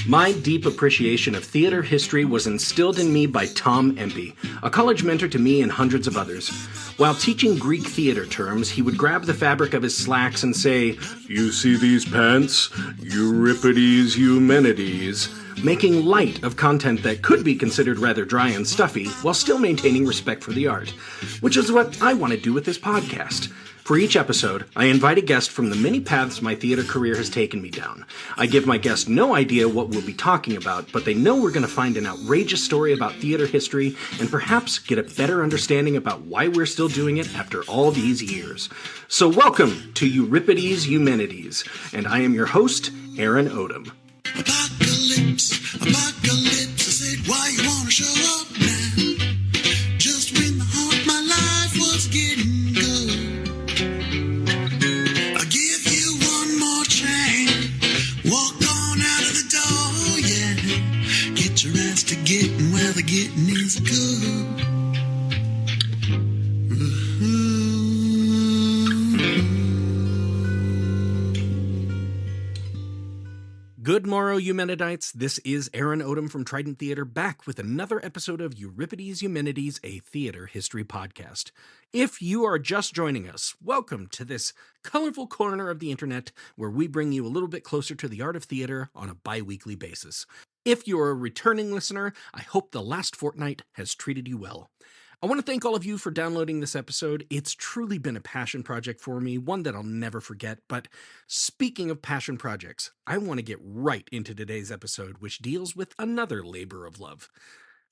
My deep appreciation of theater history was instilled in me by Tom Empey, a college mentor to me and hundreds of others. While teaching Greek theater terms, he would grab the fabric of his slacks and say, "You see these pants? Euripides Eumenides," making light of content that could be considered rather dry and stuffy while still maintaining respect for the art, which is what I want to do with this podcast. For each episode, I invite a guest from the many paths my theater career has taken me down. I give my guest no idea what we'll be talking about, but they know we're going to find an outrageous story about theater history and perhaps get a better understanding about why we're still doing it after all these years. So welcome to Euripides Eumenides, and I am your host, Aaron Odom. Apocalypse, apocalypse, I said, why you wanna show up now? Just when the heart of my life was getting good. I give you one more chance, walk on out of the door, yeah. Get your ass to getting where the getting is good. Good morrow, Eumenidites. This is Aaron Odom from Trident Theater, back with another episode of Euripides Eumenides, a theater history podcast. If you are just joining us, welcome to this colorful corner of the internet where we bring you a little bit closer to the art of theater on a bi-weekly basis. If you're a returning listener, I hope the last fortnight has treated you well. I want to thank all of you for downloading this episode. It's truly been a passion project for me, one that I'll never forget. But speaking of passion projects, I want to get right into today's episode, which deals with another labor of love.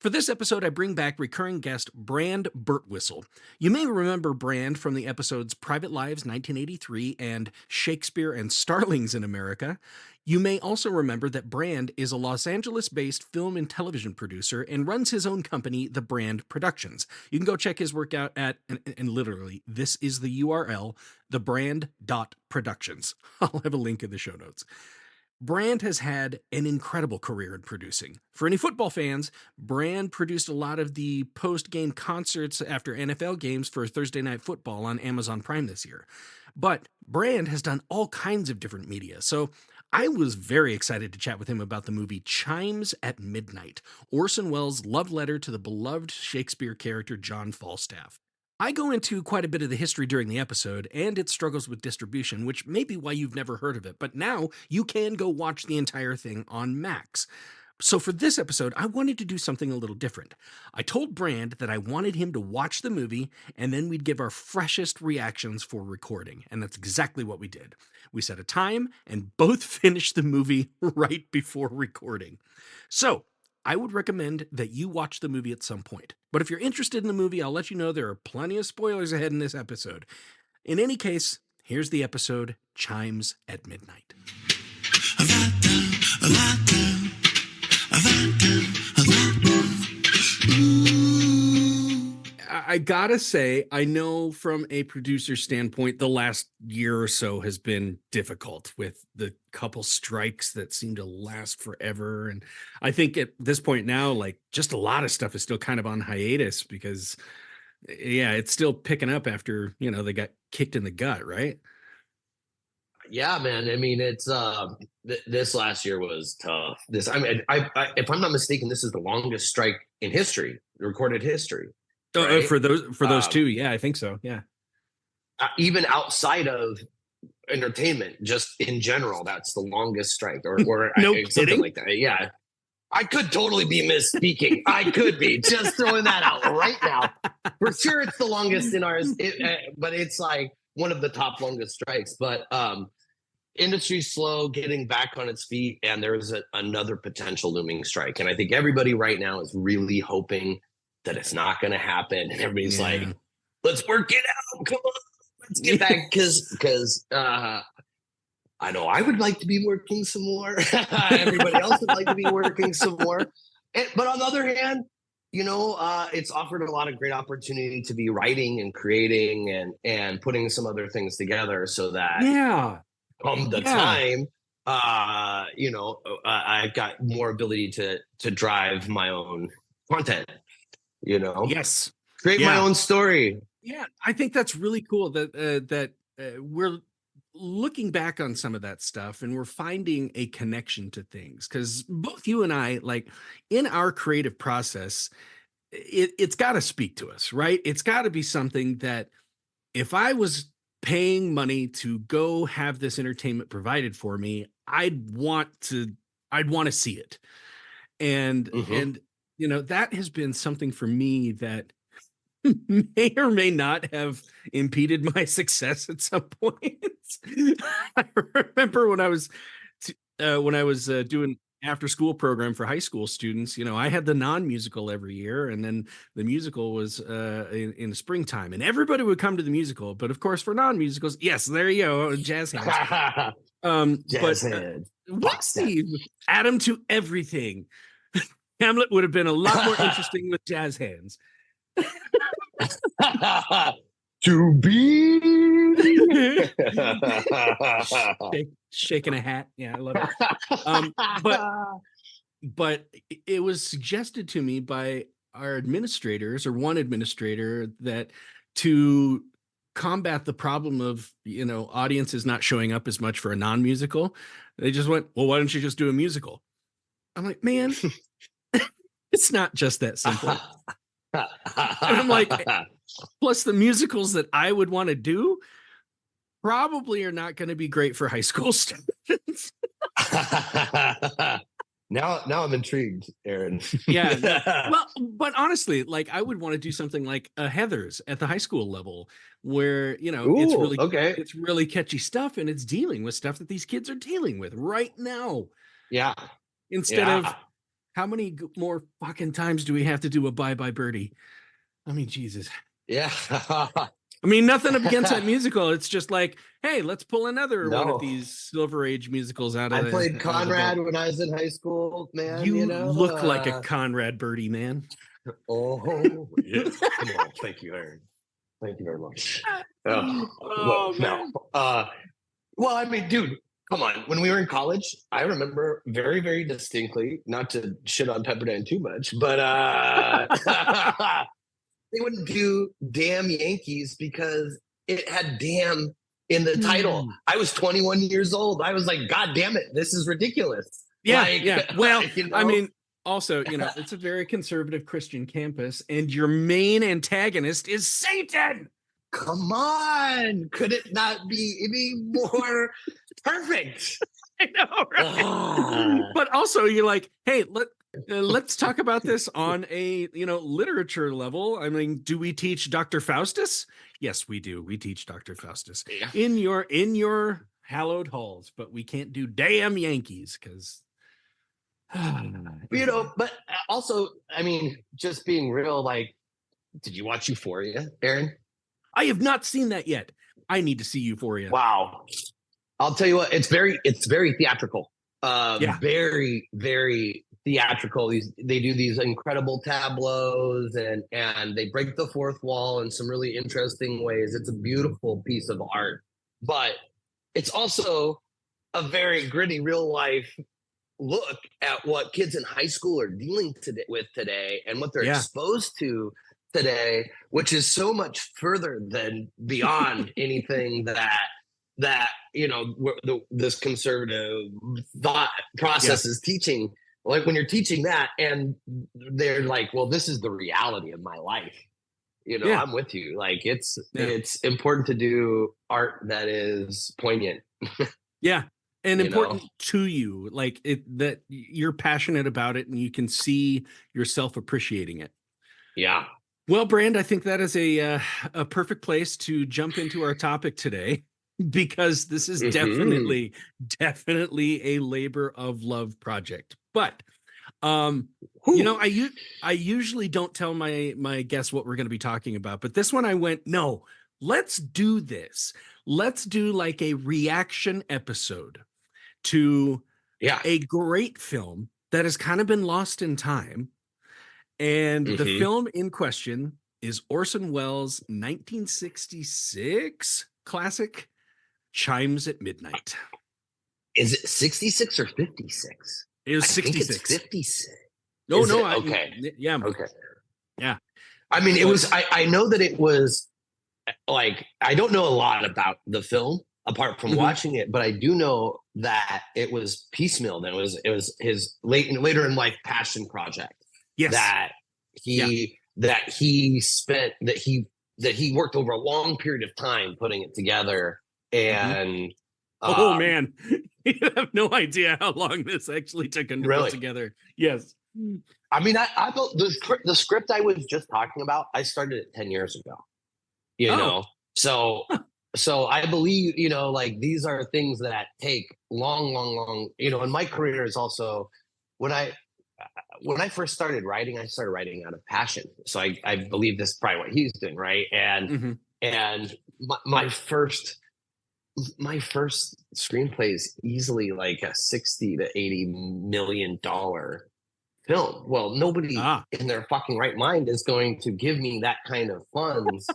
For this episode, I bring back recurring guest Brand Birtwistle. You may remember Brand from the episodes Private Lives 1983 and Shakespeare and Starlings in America. You may also remember that Brand is a Los Angeles-based film and television producer and runs his own company, The Brand Productions. You can go check his work out at, and literally, this is the URL, thebrand.productions. I'll have a link in the show notes. Brand has had an incredible career in producing. For any football fans, Brand produced a lot of the post-game concerts after NFL games for Thursday Night Football on Amazon Prime this year. But Brand has done all kinds of different media, so I was very excited to chat with him about the movie Chimes at Midnight, Orson Welles' love letter to the beloved Shakespeare character John Falstaff. I go into quite a bit of the history during the episode and its struggles with distribution, which may be why you've never heard of it, but now you can go watch the entire thing on Max. So for this episode, I wanted to do something a little different. I told Brand that I wanted him to watch the movie and then we'd give our freshest reactions for recording, and that's exactly what we did. We set a time and both finished the movie right before recording. So I would recommend that you watch the movie at some point. But if you're interested in the movie, I'll let you know there are plenty of spoilers ahead in this episode. In any case, here's the episode, Chimes at Midnight. I gotta say, I know from a producer standpoint, the last year or so has been difficult with the couple strikes that seem to last forever. And I think at this point now, like just a lot of stuff is still kind of on hiatus because, yeah, it's still picking up after, they got kicked in the gut, right? Yeah, man. I mean, it's this last year was tough. I if I'm not mistaken, this is the longest strike in history, recorded history. Right? For those two, yeah, I think so. Yeah, even outside of entertainment, just in general, that's the longest strike, or no something kidding? like that. Yeah, I could totally be misspeaking. I could be just throwing that out right now. For sure, it's the longest in ours, but it's like one of the top longest strikes. But industry's slow getting back on its feet, and there's another potential looming strike. And I think everybody right now is really hoping that it's not going to happen, and everybody's like, let's work it out, come on, let's get back, because I know I would like to be working some more. Everybody else would like to be working some more, but on the other hand, it's offered a lot of great opportunity to be writing and creating and putting some other things together so that come the time, I've got more ability to drive my own content. Yes, create my own story. Yeah, I think that's really cool that we're looking back on some of that stuff, and we're finding a connection to things, because both you and I, like, in our creative process, it's got to speak to us, right? It's got to be something that if I was paying money to go have this entertainment provided for me, I'd want to see it. And that has been something for me that may or may not have impeded my success at some point. I remember when I was doing after school program for high school students, I had the non-musical every year, and then the musical was in the springtime, and everybody would come to the musical. But of course, for non-musicals, yes, there you go, jazz hands. Jazz but hands. whoopsie, add them to everything. Hamlet would have been a lot more interesting with jazz hands. To be shaking a hat. Yeah, I love it. But it was suggested to me by our administrators, or one administrator, that to combat the problem of audiences not showing up as much for a non-musical, they just went, well, why don't you just do a musical? I'm like, man, it's not just that simple. And I'm like, plus the musicals that I would want to do probably are not going to be great for high school students. Now I'm intrigued, Aaron. Yeah. Well, but honestly, like, I would want to do something like a Heathers at the high school level, where it's really catchy stuff, and it's dealing with stuff that these kids are dealing with right now. Yeah. Instead of, how many more fucking times do we have to do a Bye Bye Birdie? I mean, Jesus. Yeah. I mean, nothing against that musical. It's just like, hey, let's pull another one of these Silver Age musicals out of I played Conrad when I was in high school, man. You look like a Conrad Birdie, man. Oh, yeah. Come on. Thank you, Aaron. Thank you very much. Man. Well, I mean, dude, come on. When we were in college, I remember very, very distinctly, not to shit on Pepperdine too much, but they wouldn't do Damn Yankees because it had damn in the title. I was 21 years old. I was like, God damn it, this is ridiculous. Yeah, yeah. Well, I mean, also, it's a very conservative Christian campus, and your main antagonist is Satan. Come on. Could it not be any more perfect? I know, right? But also, you're like, hey, let's talk about this on a literature level. I mean, do we teach Dr. Faustus? Yes, we do. We teach Dr. Faustus in your hallowed halls, but we can't do Damn Yankees because but also, I mean, just being real, like, did you watch Euphoria, Aaron? I have not seen that yet. I need to see Euphoria. Wow. I'll tell you what, it's very theatrical. Very, very theatrical. They do these incredible tableaus, and they break the fourth wall in some really interesting ways. It's a beautiful piece of art, but it's also a very gritty, real life look at what kids in high school are dealing with today, and what they're exposed to today, which is so much further than beyond anything that this conservative thought process is teaching. Like, when you're teaching that, and they're like, well, this is the reality of my life. I'm with you. Like, it's important to do art that is poignant. Yeah. And important to you, like that you're passionate about it, and you can see yourself appreciating it. Yeah. Well, Brand, I think that is a perfect place to jump into our topic today, because this is definitely a labor of love project. But I usually don't tell my guests what we're going to be talking about, but this one I went, no, let's do this. Let's do like a reaction episode to a great film that has kind of been lost in time. And the film in question is Orson Welles' 1966 classic, Chimes at Midnight. Is it 66 or 56? It was 66. 56. No. Okay. Yeah. Okay. Yeah. I mean, it was, I know that it was, like, I don't know a lot about the film, apart from Mhm. watching it, but I do know that it was piecemeal. That it was his later in life passion project Yes. that Yeah. he spent that he worked over a long period of time putting it together. Mhm. And Oh um, man, you have no idea how long this actually took him to put really, together. Yes. I mean, I thought the script I was just talking about, I started it 10 years ago. You Oh. know, so I believe, like, these are things that take long, and my career is also, when I first started writing, I started writing out of passion. So I believe this is probably what he's doing, right? And Mhm. my first screenplay is easily like a 60 to 80 million dollar film. Well, nobody Ah. in their fucking right mind is going to give me that kind of funds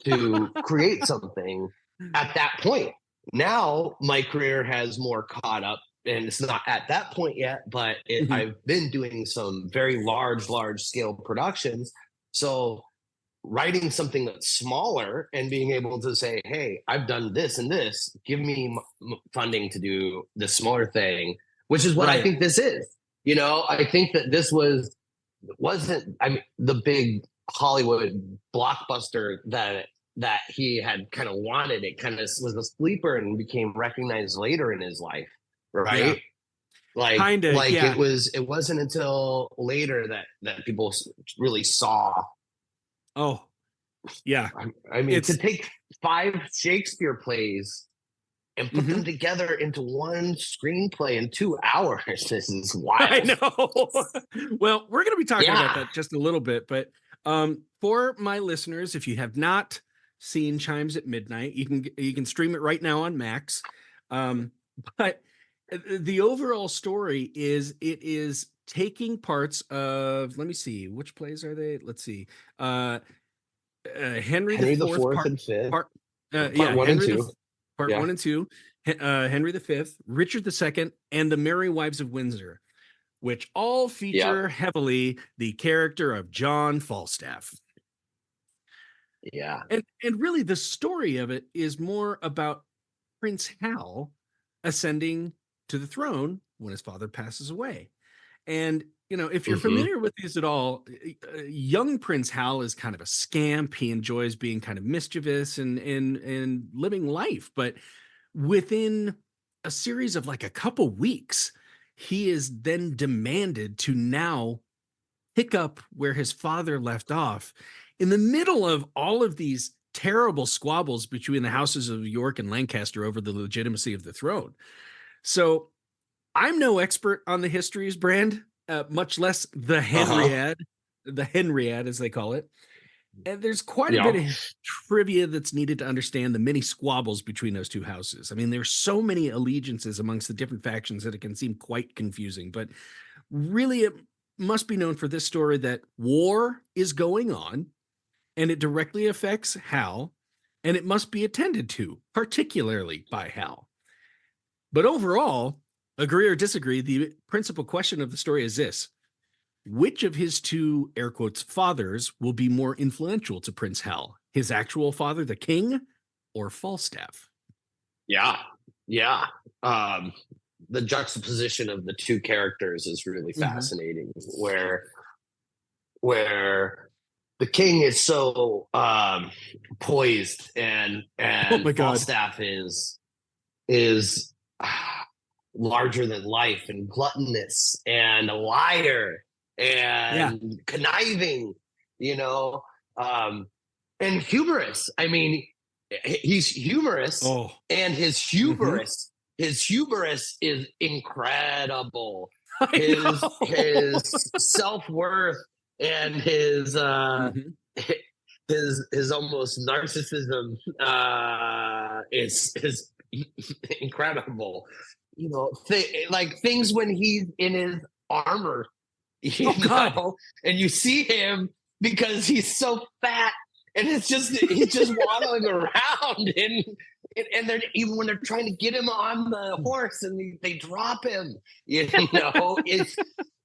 to create something at that point. Now my career has more caught up, and it's not at that point yet, but Mhm. I've been doing some very large scale productions. So writing something that's smaller and being able to say, hey, I've done this and this, give me funding to do the smaller thing, which is what I Right. think this is. I think that this wasn't, I mean, the big Hollywood blockbuster that he had kind of wanted. It kind of was a sleeper and became recognized later in his life, Yeah. right? like Kinda. like Yeah. it wasn't until later that people really saw. Oh. Yeah. I mean, to It's. take 5 Shakespeare plays and put them Mhm. together into one screenplay in 2 hours, this is I wild. know. Well, we're going to be talking about Yeah. that just a little bit, but for my listeners, if you have not seen Chimes at Midnight, you can stream it right now on Max. But the overall story is it is taking parts of, let me see, which plays are they? Let's see. Uh, Henry the Henry the Fourth Fourth part and Fifth, part part yeah, one and Henry the two. part Yeah. 1 and 2, Henry the Fifth, Richard the Second, and the Merry Wives of Windsor, which all Yeah. feature heavily the character of John Falstaff. Yeah. And really the story of it is more about Prince Hal ascending to the throne when his father passes away. And if you're Hmm. familiar with these at all, young Prince Hal is kind of a scamp. He enjoys being kind of mischievous and living life, but within a series of like a couple weeks, he is then demanded to now pick up where his father left off in the middle of all of these terrible squabbles between the houses of York and Lancaster over the legitimacy of the throne. So I'm no expert on the histories, Brand, much less Uh-huh. the Henriad, as they call it. And there's quite a bit Yeah. of trivia that's needed to understand the many squabbles between those two houses. I mean, there's so many allegiances amongst the different factions that it can seem quite confusing. But really, it must be known for this story that war is going on and it directly affects Hal, and it must be attended to, particularly by Hal. But overall, agree or disagree, the principal question of the story is this: which of his two, air quotes, fathers will be more influential to Prince Hal? His actual father, the king, or Falstaff? Yeah. Yeah. Um, the juxtaposition of the two characters is really Mhm. fascinating, where the king is so poised, Oh and my God. Falstaff is larger than life and gluttonous and a liar Yeah. and conniving, you know, um, and humorous. I mean, he's humorous, Oh. and Hmm. his hubris is incredible. I His know. self-worth and Hmm. his almost narcissism is incredible. Like things when he's in his armor, you Oh God. and you see him because he's so fat, and he's just waddling around, and they're, even when they're trying to get him on the horse and they drop him, it's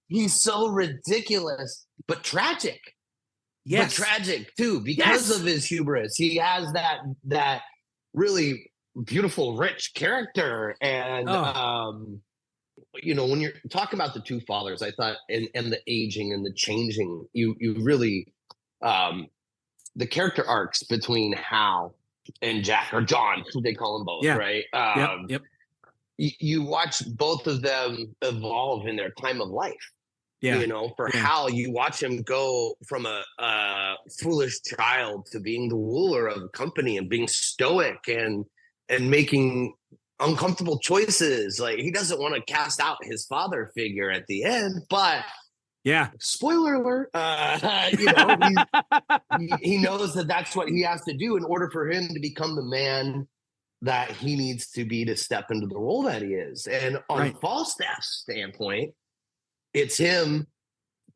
he's so ridiculous but Yes. tragic too because Yes. of his hubris. He has that really. beautiful, rich character. And Oh, when you're talking about the two fathers, I thought, and the aging and the changing, you really, the character arcs between Hal and Jack, or John, who they call them both, yeah. right? Yep. Yep. You watch both of them evolve in their time of life. Yeah. For Yeah. Hal, you watch him go from a foolish child to being the ruler of a company and being stoic and making uncomfortable choices. Like, he doesn't want to cast out his father figure at the end, but Yeah. spoiler alert, he knows that that's what he has to do in order for him to become the man that he needs to be to step into the role that he is. And on Right. Falstaff's standpoint, it's him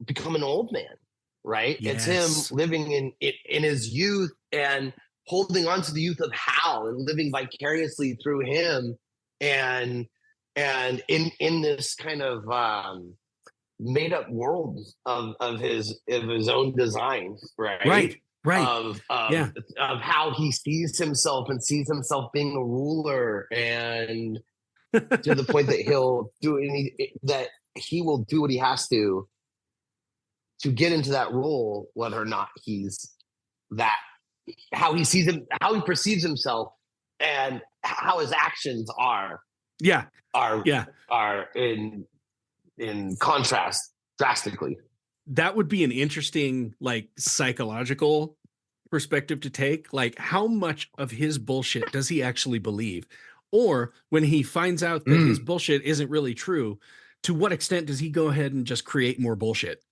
becoming an old man, right? Yes. It's him living in his youth and holding on to the youth of Hal and living vicariously through him, and in this kind of made up world of his own design, right? Right. Of Yeah. how he sees himself and sees himself being a ruler, and to the point that he will do what he has to get into that role, whether or not he's that, how he sees him, how he perceives himself, and how his actions are Yeah. in contrast drastically. That would be an interesting, like, psychological perspective to take. Like, how much of his bullshit does he actually believe? Or when he finds out that his bullshit isn't really true, to what extent does he go ahead and just create more bullshit?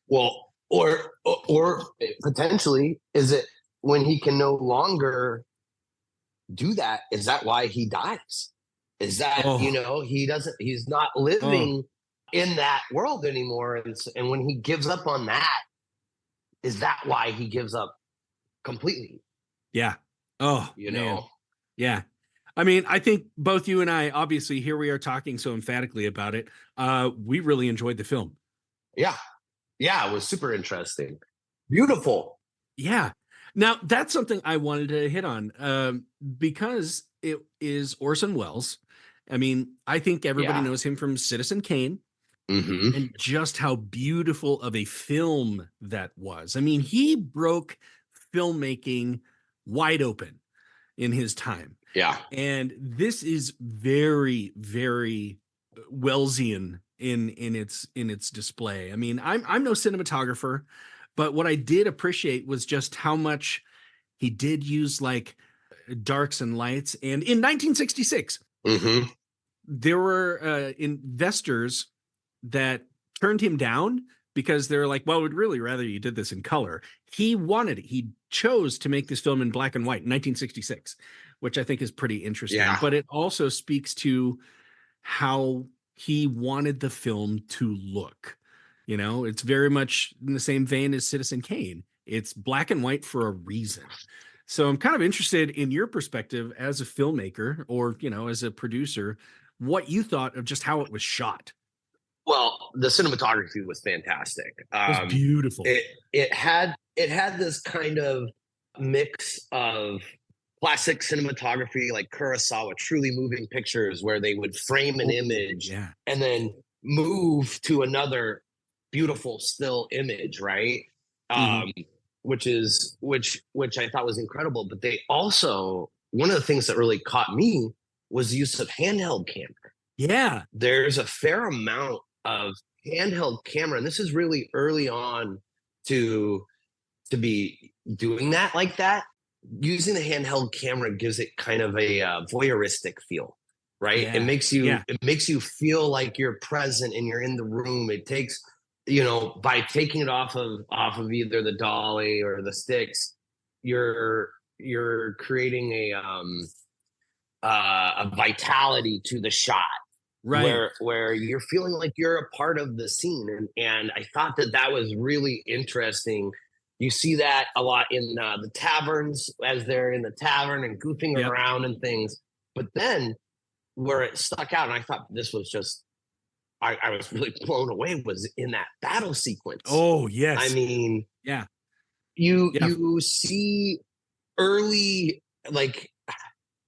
Well, or potentially, is it when he can no longer do that? Is that why he dies? Is that he's not living in that world anymore, and when he gives up on that, is that why he gives up completely? Yeah. Oh, man. Yeah. I mean, I think both you and I, obviously, here we are talking so emphatically about it. We really enjoyed the film. Yeah. It was super interesting. Beautiful. Yeah. Now, that's something I wanted to hit on, because it is Orson Welles. I mean, I think everybody knows him from Citizen Kane, and just how beautiful of a film that was. I mean, he broke filmmaking wide open in his time. Yeah. And this is very, very Wellesian in its display. I mean, I'm no cinematographer, but what I did appreciate was just how much he did use, like, darks and lights. And in 1966, there were investors that turned him down because they're like, well, we'd really rather you did this in color. He wanted it. He chose to make this film in black and white in 1966, which I think is pretty interesting. Yeah. But it also speaks to how he wanted the film to look. It's very much in the same vein as Citizen Kane. It's black and white for a reason. So I'm kind of interested in your perspective as a filmmaker, or, as a producer, what you thought of just how it was shot. Well, the cinematography was fantastic. It was beautiful. It had this kind of mix of classic cinematography, like Kurosawa, truly moving pictures, where they would frame an image and then move to another beautiful still image, right? Which I thought was incredible. But they also, one of the things that really caught me was the use of handheld camera. Yeah. There's a fair amount of handheld camera, and this is really early on to be doing that like that. Using the handheld camera gives it kind of a voyeuristic feel, right? Yeah. It makes you feel like you're present and you're in the room. It takes, by taking it off of either the dolly or the sticks, you're creating a vitality to the shot, right? Where you're feeling like you're a part of the scene, and I thought that was really interesting. You see that a lot in the taverns, as they're in the tavern and goofing around and things. But then where it stuck out, and I thought this was just, I was really blown away, was in that battle sequence. Oh, yes. I mean, yeah. You see early like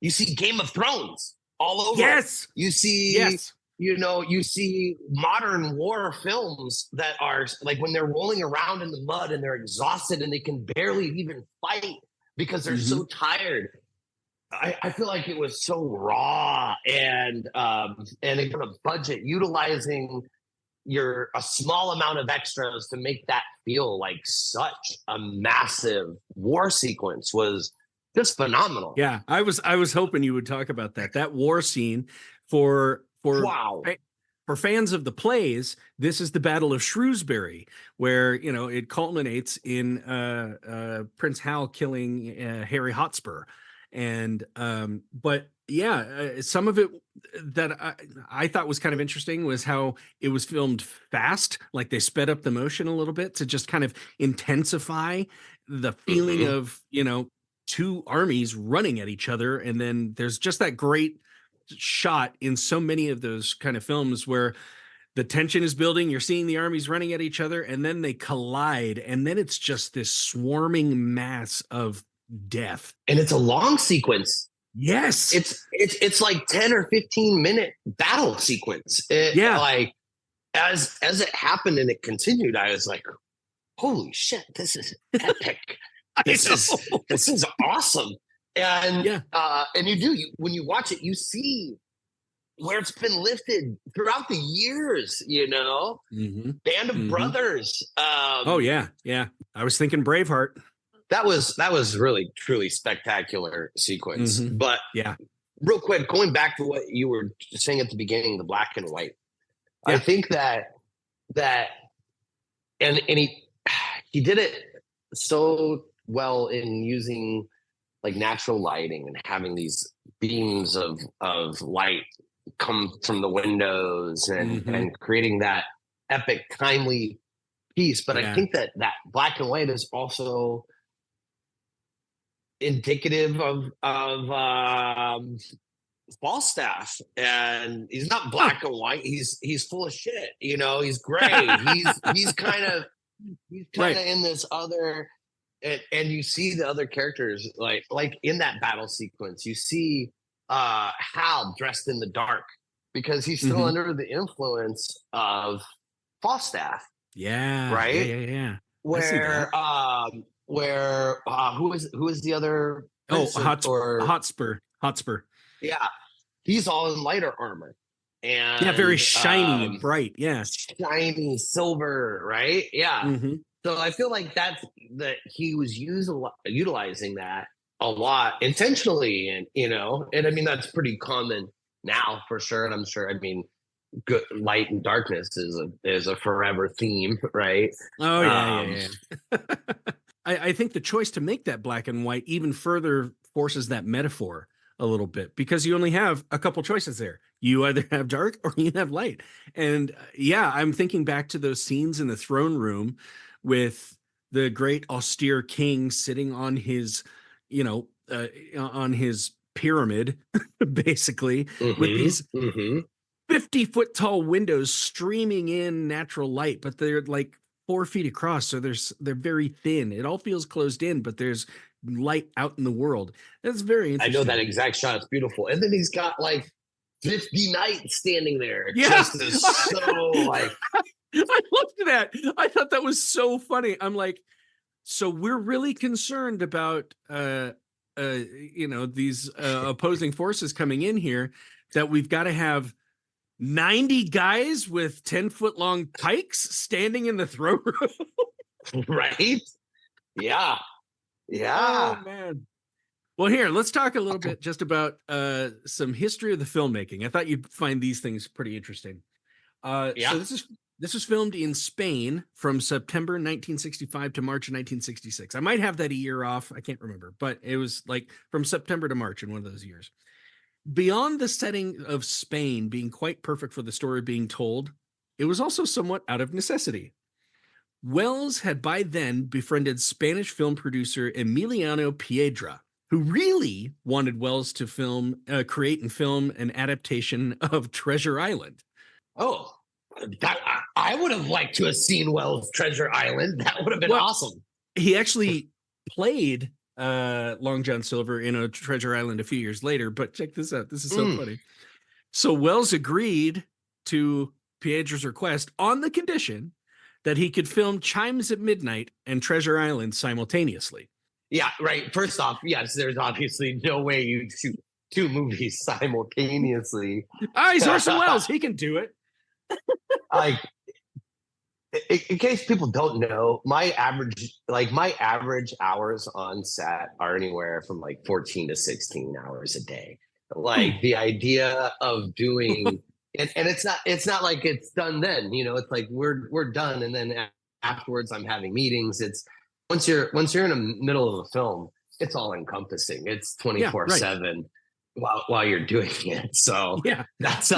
you see Game of Thrones all over. Yes. You see, Yes. you see modern war films that are like when they're rolling around in the mud and they're exhausted and they can barely even fight because they're so tired. I feel like it was so raw and a budget utilizing a small amount of extras to make that feel like such a massive war sequence was just phenomenal. Yeah, I was hoping you would talk about that war scene for Wow. For fans of the plays. This is the Battle of Shrewsbury, where it culminates in Prince Hal killing Harry Hotspur, and but yeah, some of it that I thought was kind of interesting was how it was filmed fast, like they sped up the motion a little bit to just kind of intensify the feeling of two armies running at each other. And then there's just that great shot in so many of those kind of films where the tension is building, you're seeing the armies running at each other, and then they collide, and then it's just this swarming mass of death. And it's a long sequence. Yes. It's like 10 or 15-minute battle sequence. Like as it happened and it continued, I was like, holy shit, this is epic. This is awesome. And and when you watch it, you see where it's been lifted throughout the years, Band of Brothers. Oh yeah. I was thinking Braveheart. That was really truly spectacular sequence. But real quick, going back to what you were saying at the beginning, the black and white. I think that and he did it so well in using like natural lighting and having these beams of light come from the windows and creating that epic timely piece. But I think that black and white is also indicative of Falstaff, and he's not black and white. He's full of shit. He's gray. he's kind of in this other. And you see the other characters like in that battle sequence, you see Hal dressed in the dark because he's still under the influence of Falstaff. Yeah. Right. Yeah. Where who is the other? Hotspur. Yeah, he's all in lighter armor and very shiny and bright. Yeah, shiny silver. Right. Yeah. So I feel like that he was utilizing that a lot intentionally, and I mean that's pretty common now for sure. And I'm sure, good light and darkness is a forever theme, right? Oh yeah. I think the choice to make that black and white even further forces that metaphor a little bit, because you only have a couple choices there. You either have dark or you have light. And I'm thinking back to those scenes in the throne room with the great austere king sitting on his, on his pyramid, basically, with these 50-foot tall windows streaming in natural light, but they're like 4 feet across. So they're very thin. It all feels closed in, but there's light out in the world. That's very interesting. I know that exact shot. It's beautiful. And then he's got like 50 knights standing there. Yeah. I loved that. I thought that was so funny. I'm like, so we're really concerned about these opposing forces coming in here, that we've got to have 90 guys with 10-foot long pikes standing in the throne room. Right? Yeah. Oh man. Well, here, let's talk a little bit just about some history of the filmmaking. I thought you'd find these things pretty interesting. So this was filmed in Spain from September 1965 to March 1966. I might have that a year off. I can't remember, but it was like from September to March in one of those years. Beyond the setting of Spain being quite perfect for the story being told, it was also somewhat out of necessity. Wells had by then befriended Spanish film producer Emiliano Piedra, who really wanted Wells to create and film an adaptation of Treasure Island. Oh, I would have liked to have seen Wells' Treasure Island. That would have been awesome. He actually played Long John Silver in a Treasure Island a few years later. But check this out. This is so Mm. funny. So Wells agreed to Piedra's request on the condition that he could film Chimes at Midnight and Treasure Island simultaneously. Yeah, right. First off, yes, there's obviously no way you shoot two movies simultaneously. He's Orson Welles. He can do it. Like, in case people don't know, my average hours on set are anywhere from like 14 to 16 hours a day. Like the idea of doing and it's not like it's done then, you know, it's like we're done, and then afterwards I'm having meetings. It's once you're in the middle of a film, it's all encompassing. It's 24/7 while you're doing it. So Yeah. that's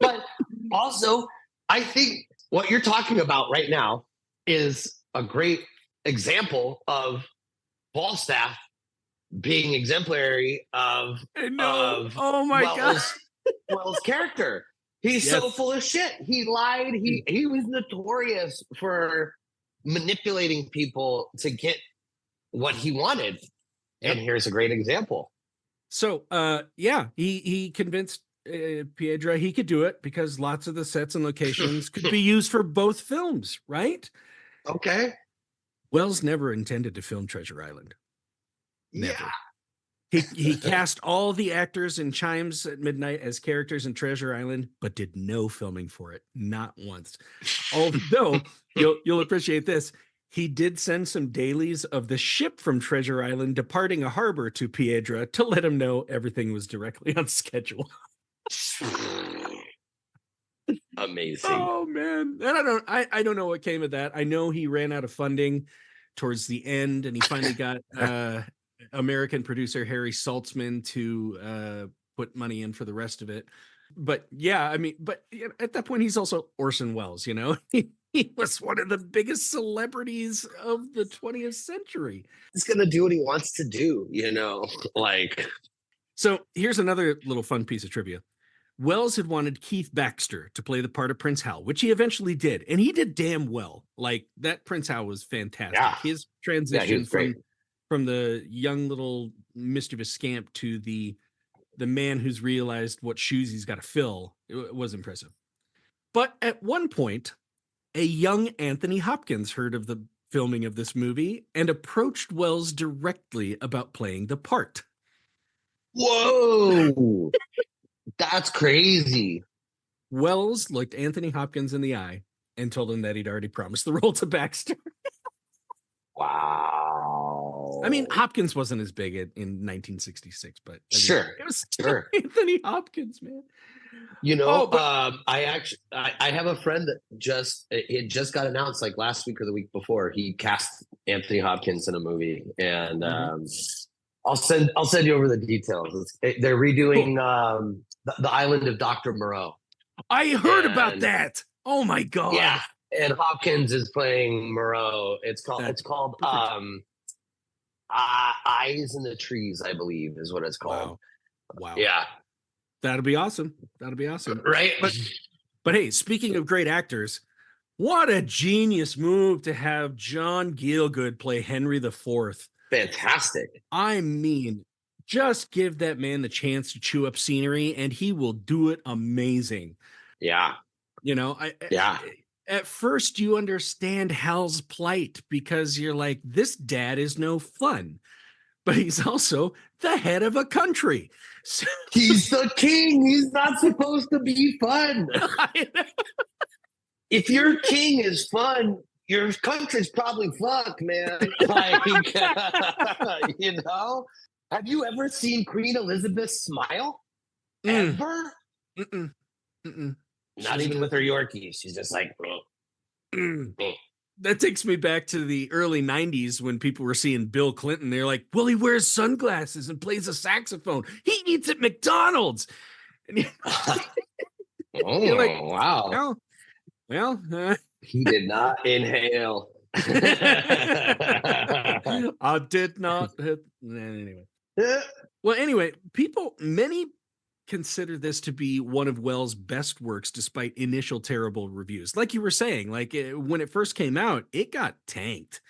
but also I think what you're talking about right now is a great example of Falstaff being exemplary of I know. of Oh my God. Wells' character. He's so Yes. full of shit. He lied. He was notorious for manipulating people to get what he wanted. And here's a great example. So, he convinced Piedra he could do it because lots of the sets and locations could be used for both films, right? Okay. Wells never intended to film Treasure Island. Never. Yeah. He cast all the actors in Chimes at Midnight as characters in Treasure Island, but did no filming for it, not once. Although you'll appreciate this, he did send some dailies of the ship from Treasure Island departing a harbor to Piedra to let him know everything was directly on schedule. Amazing. Oh man, and I don't know what came of that. I know he ran out of funding towards the end, and he finally got American producer Harry Saltzman to put money in for the rest of it. But yeah, I mean, but at that point, he's also Orson Welles. You know, he was one of the biggest celebrities of the 20th century. He's gonna do what he wants to do, you know. Like, so here's another little fun piece of trivia. Wells had wanted Keith Baxter to play the part of Prince Hal, which he eventually did, and he did damn well. Like that Prince Hal was fantastic. Yeah. His transition was great. from the young little mischievous scamp to the man who's realized what shoes he's got to fill, it was impressive. But at one point, a young Anthony Hopkins heard of the filming of this movie and approached Wells directly about playing the part. Whoa. That's crazy. Wells looked Anthony Hopkins in the eye and told him that he'd already promised the role to Baxter. Wow. I mean, Hopkins wasn't as big in 1966, but I mean, Sure. it was still Anthony Hopkins, man. You know, Oh, I have a friend that it just got announced like last week or the week before. He cast Anthony Hopkins in a movie, and I'll send you over the details. They're redoing the Island of Dr. Moreau. I heard about that. Oh my God. Yeah, and Hopkins is playing Moreau. It's called Eyes in the Trees, I believe, is what it's called. Wow. Yeah. That'll be awesome. Right. But hey, speaking of great actors, what a genius move to have John Gielgud play Henry IV. Fantastic. I mean, just give that man the chance to chew up scenery and he will do it amazing. Yeah. You know, at first you understand Hal's plight because you're like, this dad is no fun, but he's also the head of a country. So, he's the king. He's not supposed to be fun. If your king is fun, your country's probably fucked, man. Like, you know? Have you ever seen Queen Elizabeth smile? Ever? Not even with her Yorkies. She's just like, That takes me back to the early 90s when people were seeing Bill Clinton. They're like, well, he wears sunglasses and plays a saxophone. He eats at McDonald's. And oh, like, wow. Well, he did not inhale. I did not. Anyway. Well, anyway, many consider this to be one of Wells' best works, despite initial terrible reviews. Like you were saying, like when it first came out, it got tanked.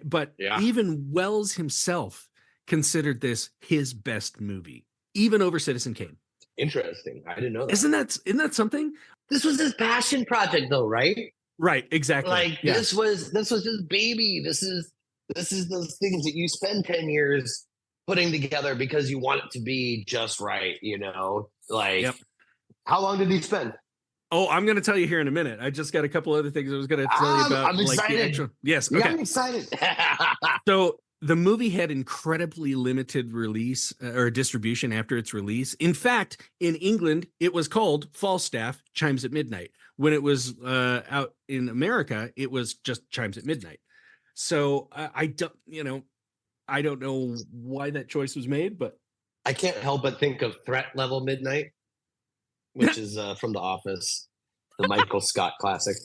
But Yeah. even Wells himself considered this his best movie, even over Citizen Kane. Interesting. I didn't know that. Isn't that something? This was his passion project, though, right? Right, exactly. Like Yeah. this was his baby. This is those things that you spend 10 years putting together because you want it to be just right, you know? Like, Yep. how long did he spend? Oh, I'm going to tell you here in a minute. I just got a couple other things I was going to tell you about. I'm excited. Yes. You Okay. got me excited. So the movie had incredibly limited release or distribution after its release. In fact, in England, it was called Falstaff, Chimes at Midnight. When it was out in America, it was just Chimes at Midnight. So I don't know why that choice was made, but I can't help but think of Threat Level Midnight, which is from The Office, the Michael Scott classic.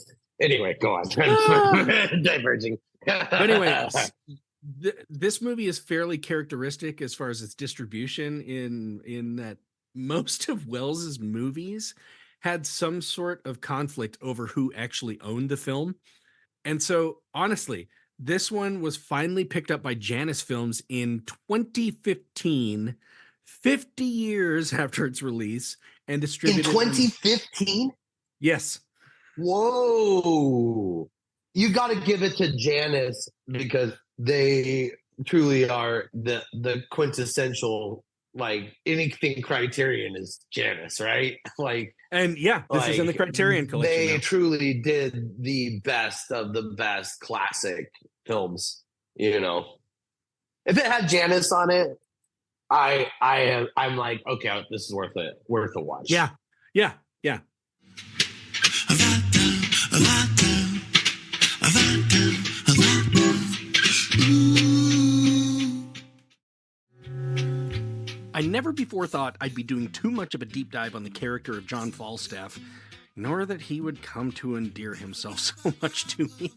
Anyway, go on. Diverging. But anyway, this movie is fairly characteristic as far as its distribution in that most of Wells's movies had some sort of conflict over who actually owned the film. And so, honestly, this one was finally picked up by Janus Films in 2015, 50 years after its release, and In distributed 2015? Yes. Whoa. You got to give it to Janus because they truly are the quintessential, like, anything Criterion is Janus, right? Like, And yeah, this is in the Criterion collection. They now. truly did the best of the best classic films, you know. If it had Janus on it, I'm like, okay, this is worth a watch. Yeah. I never before thought I'd be doing too much of a deep dive on the character of John Falstaff, nor that he would come to endear himself so much to me.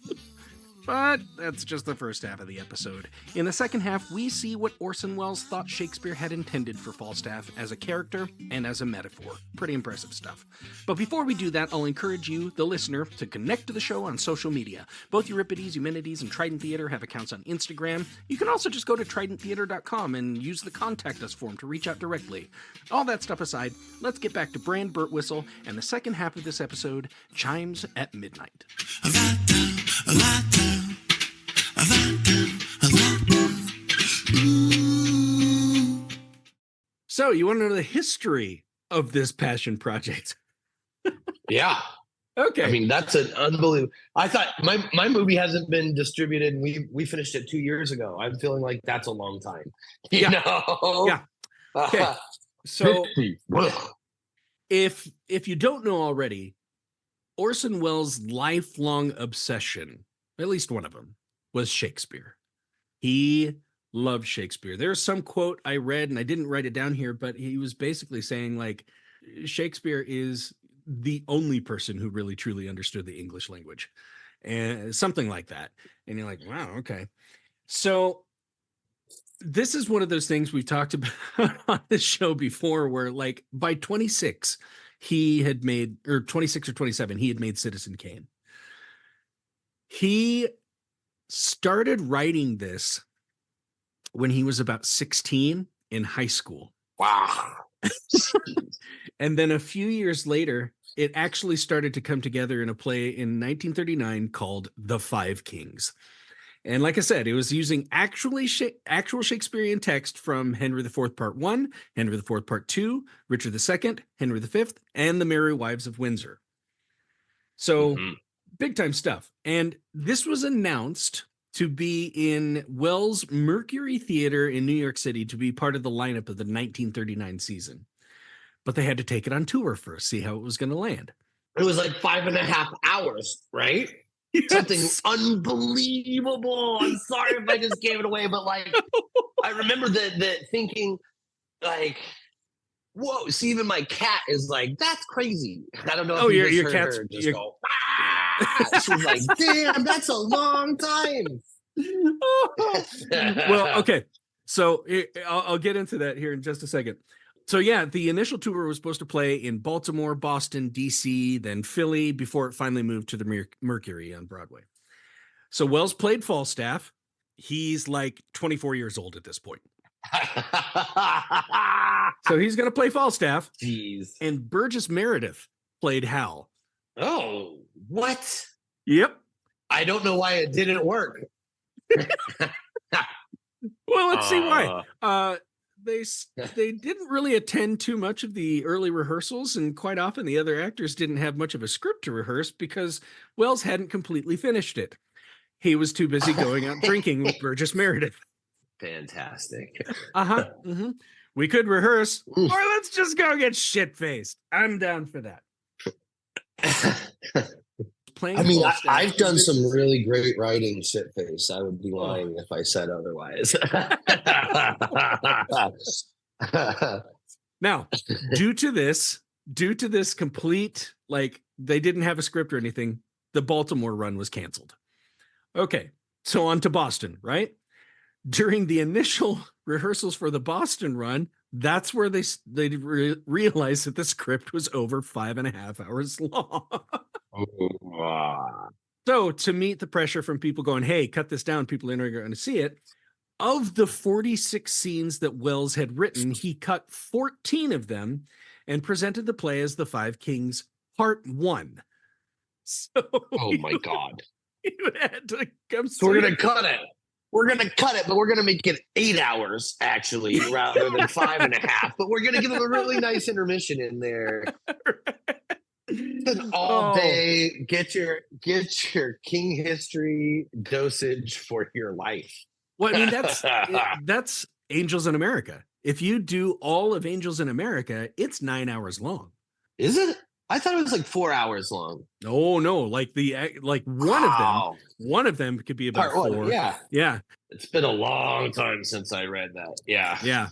But that's just the first half of the episode. In the second half, we see what Orson Welles thought Shakespeare had intended for Falstaff as a character and as a metaphor. Pretty impressive stuff. But before we do that, I'll encourage you, the listener, to connect to the show on social media. Both Euripides, Eumenides, and Trident Theater have accounts on Instagram. You can also just go to tridenttheater.com and use the Contact Us form to reach out directly. All that stuff aside, let's get back to Brand Birtwistle and the second half of this episode, Chimes at Midnight. So, you want to know the history of this passion project? Yeah. Okay. I mean, that's an unbelievable. I thought my movie hasn't been distributed. We finished it 2 years ago. I'm feeling like that's a long time. You know? Yeah. Okay. So 50. if you don't know already, Orson Welles' lifelong obsession, at least one of them, was Shakespeare. He loved Shakespeare. There's some quote I read, and I didn't write it down here, but he was basically saying, like, Shakespeare is the only person who really truly understood the English language, and something like that. And you're like, wow, okay. So this is one of those things we've talked about on this show before, where, like, by 26, he had made, or 26 or 27, he had made Citizen Kane. He started writing this when he was about 16 in high school. Wow. And then a few years later, it actually started to come together in a play in 1939 called The Five Kings. And like I said, it was using actual Shakespearean text from Henry IV Part 1, Henry IV Part 2, Richard II, Henry V, and The Merry Wives of Windsor. So big time stuff. And this was announced to be in Wells Mercury Theater in New York City to be part of the lineup of the 1939 season. But they had to take it on tour first, see how it was going to land. It was like 5.5 hours, right? Yes. Something unbelievable. I'm sorry if I just gave it away, but like, I remember the thinking, like, whoa. See, even my cat is like, that's crazy. I don't know. Oh, if your cat's her just go. Ah! She's like, damn, that's a long time. Well, okay. So I'll get into that here in just a second. So yeah, the initial tour was supposed to play in Baltimore, Boston, DC, then Philly before it finally moved to the Mercury on Broadway. So Wells played Falstaff, He's like 24 years old at this point. So he's going to play Falstaff. Jeez. And Burgess Meredith played Hal. Oh, what? Yep. I don't know why it didn't work. Well, let's see why. They didn't really attend too much of the early rehearsals, and quite often the other actors didn't have much of a script to rehearse because Wells hadn't completely finished it. He was too busy going out drinking with Burgess Meredith. Fantastic. Uh-huh. Mm-hmm. We could rehearse, or let's just go get shit-faced. I'm down for that. I mean, I've done some really great writing, shit-face. I would be lying if I said otherwise. Now, due to this complete, like, they didn't have a script or anything, the Baltimore run was canceled. Okay, so on to Boston, right? During the initial rehearsals for the Boston run, that's where they realized that the script was over 5.5 hours long. So to meet the pressure from people going, hey, cut this down, people are going to see it. Of the 46 scenes that Wells had written, he cut 14 of them and presented the play as The Five Kings Part 1. So oh my God. You had to come. So we're going to cut it. We're going to cut it, but we're going to make it 8 hours, actually, rather than 5.5. But we're going to give them a really nice intermission in there. All day, get your King history dosage for your life. Well, I mean, that's Angels in America. If you do all of Angels in America, it's 9 hours long. Is it? I thought it was like 4 hours long. Oh no, like one of them could be about Part 4. One, yeah. Yeah. It's been a long time since I read that. Yeah. Yeah.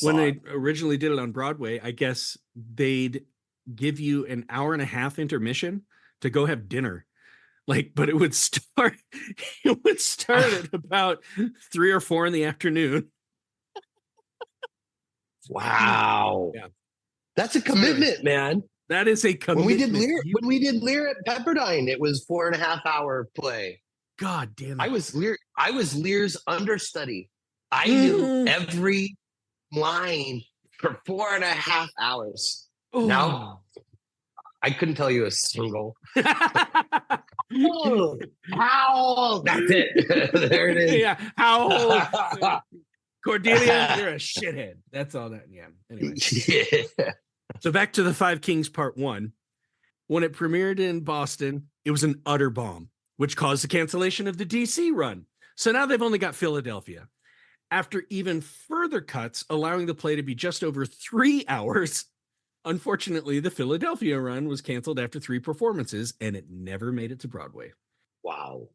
When they originally did it on Broadway, I guess they'd give you an hour and a half intermission to go have dinner. Like, but it would start at about 3 or 4 in the afternoon. Wow. Yeah. That's a commitment, man. That is a commitment. When we did Lear at Pepperdine, it was 4.5 hour play. God damn it. I was Lear's understudy. I knew every line for 4.5 hours. Oh. Now I couldn't tell you a single. How? That's it. There it is. Yeah. How? Cordelia, you're a shithead. That's all that. Yeah. Anyway. Yeah. So back to The Five Kings Part 1. When it premiered in Boston, it was an utter bomb, which caused the cancellation of the DC run. So now they've only got Philadelphia. After even further cuts, allowing the play to be just over 3 hours, unfortunately, the Philadelphia run was canceled after 3 performances, and it never made it to Broadway. Wow.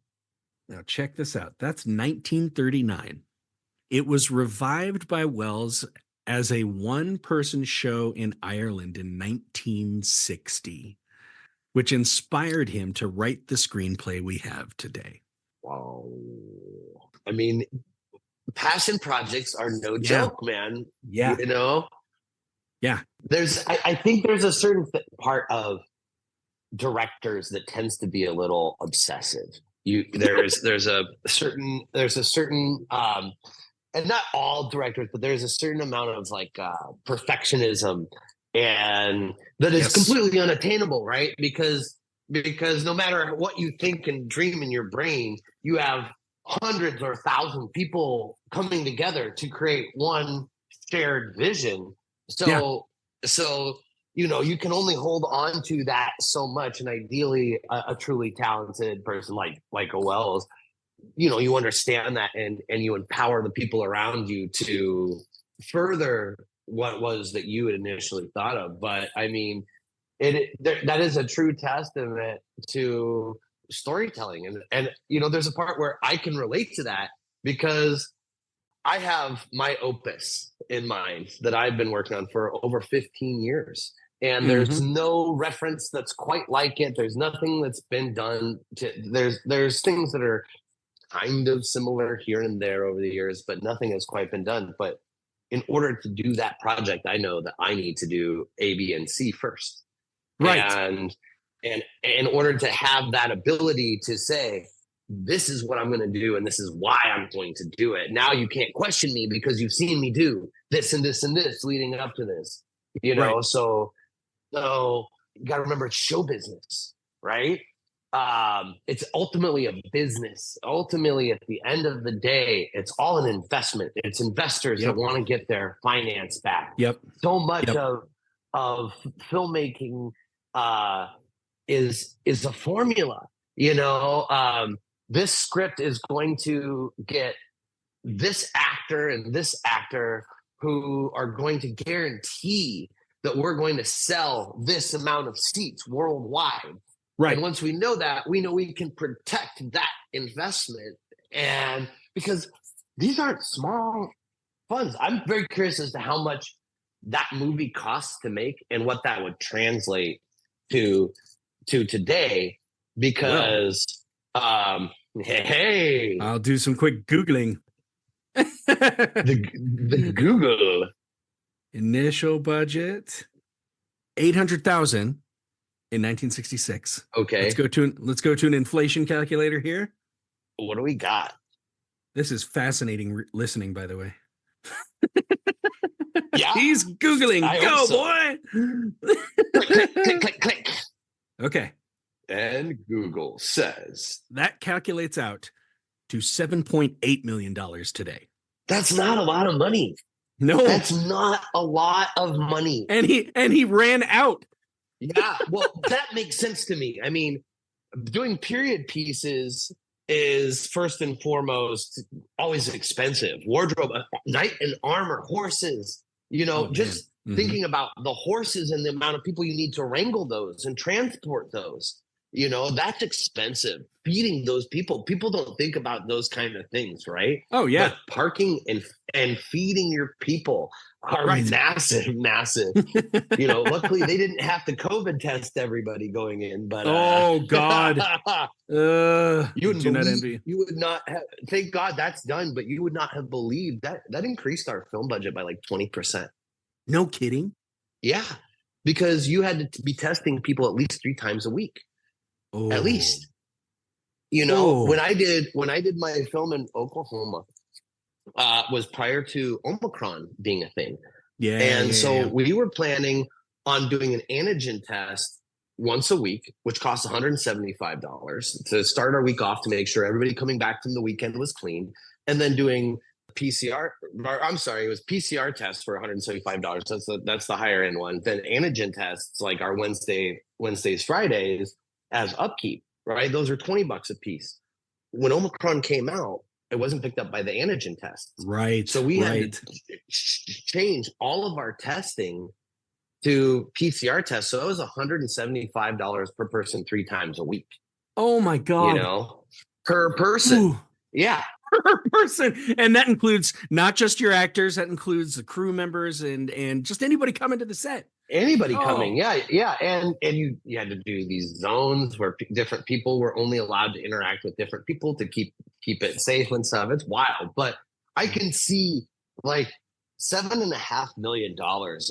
Now check this out. That's 1939. It was revived by Wells as a one-person show in Ireland in 1960, which inspired him to write the screenplay we have today. Wow. I mean, passion projects are no joke, man. Yeah. You know? Yeah. I think there's a certain part of directors that tends to be a little obsessive. There's a certain and not all directors, but there's a certain amount of like perfectionism, and that is completely unattainable, right? Because no matter what you think and dream in your brain, you have hundreds or thousands people coming together to create one shared vision. So you know, you can only hold on to that so much, and ideally, a truly talented person like a Wells, you know, you understand that and you empower the people around you to further what was that you had initially thought of. But I mean, that is a true testament to storytelling. And you know, there's a part where I can relate to that because I have my opus in mind that I've been working on for over 15 years. And there's no reference that's quite like it. There's nothing that's been done there's things that are kind of similar here and there over the years, but nothing has quite been done. But in order to do that project, I know that I need to do A, B, and C first. Right. And in order to have that ability to say, this is what I'm going to do, and this is why I'm going to do it. Now you can't question me because you've seen me do this and this and this leading up to this, you know. Right. So you got to remember, it's show business, right? It's ultimately a business. Ultimately, at the end of the day, it's all an investment. It's investors Yep. that want to get their finance back. Yep. So much Yep. of filmmaking is a formula. You know, this script is going to get this actor and this actor who are going to guarantee that we're going to sell this amount of seats worldwide. Right. And once we know that, we know we can protect that investment. And because these aren't small funds, I'm very curious as to how much that movie costs to make and what that would translate to today. Because hey, I'll do some quick Googling. the Google Initial budget, 800,000 in 1966. Okay, Let's go to an inflation calculator here. what do we got? This is fascinating listening, by the way. Yeah, He's Googling. I Go, hope so. boy. click, click, click, click. Okay. And Google says That calculates out to $7.8 million today. that's not a lot of money. No. That's not a lot of money. And he ran out. Yeah, well, that makes sense to me. I mean, doing period pieces is first and foremost always expensive. Wardrobe, knight and armor, horses, you know, just thinking about the horses and the amount of people you need to wrangle those and transport those, you know, that's expensive. Feeding those people don't think about those kind of things, right? Oh, yeah. But parking and feeding your people are massive. You know, luckily they didn't have to COVID test everybody going in, but oh God, you do not envy. You would not have, thank God that's done, but you would not have believed that increased our film budget by like 20%. No kidding. Yeah, because you had to be testing people at least 3 times a week, at least. You know, when I did my film in Oklahoma, was prior to Omicron being a thing. Yeah. And so we were planning on doing an antigen test once a week, which costs $175 to start our week off to make sure everybody coming back from the weekend was clean. And then doing PCR, I'm sorry, it was PCR tests for $175. That's the higher end one. Then antigen tests like our Wednesdays, Fridays as upkeep, right? Those are $20 a piece. When Omicron came out, it wasn't picked up by the antigen tests. Right. So we had to change all of our testing to PCR tests. So it was $175 per person 3 times a week. Oh my God. You know, per person. Ooh. Yeah. Per person. And that includes not just your actors, that includes the crew members and just anybody coming to the set. Anybody coming. Yeah. And you had to do these zones where different people were only allowed to interact with different people to keep it safe and stuff. It's wild. But I can see like $7.5 million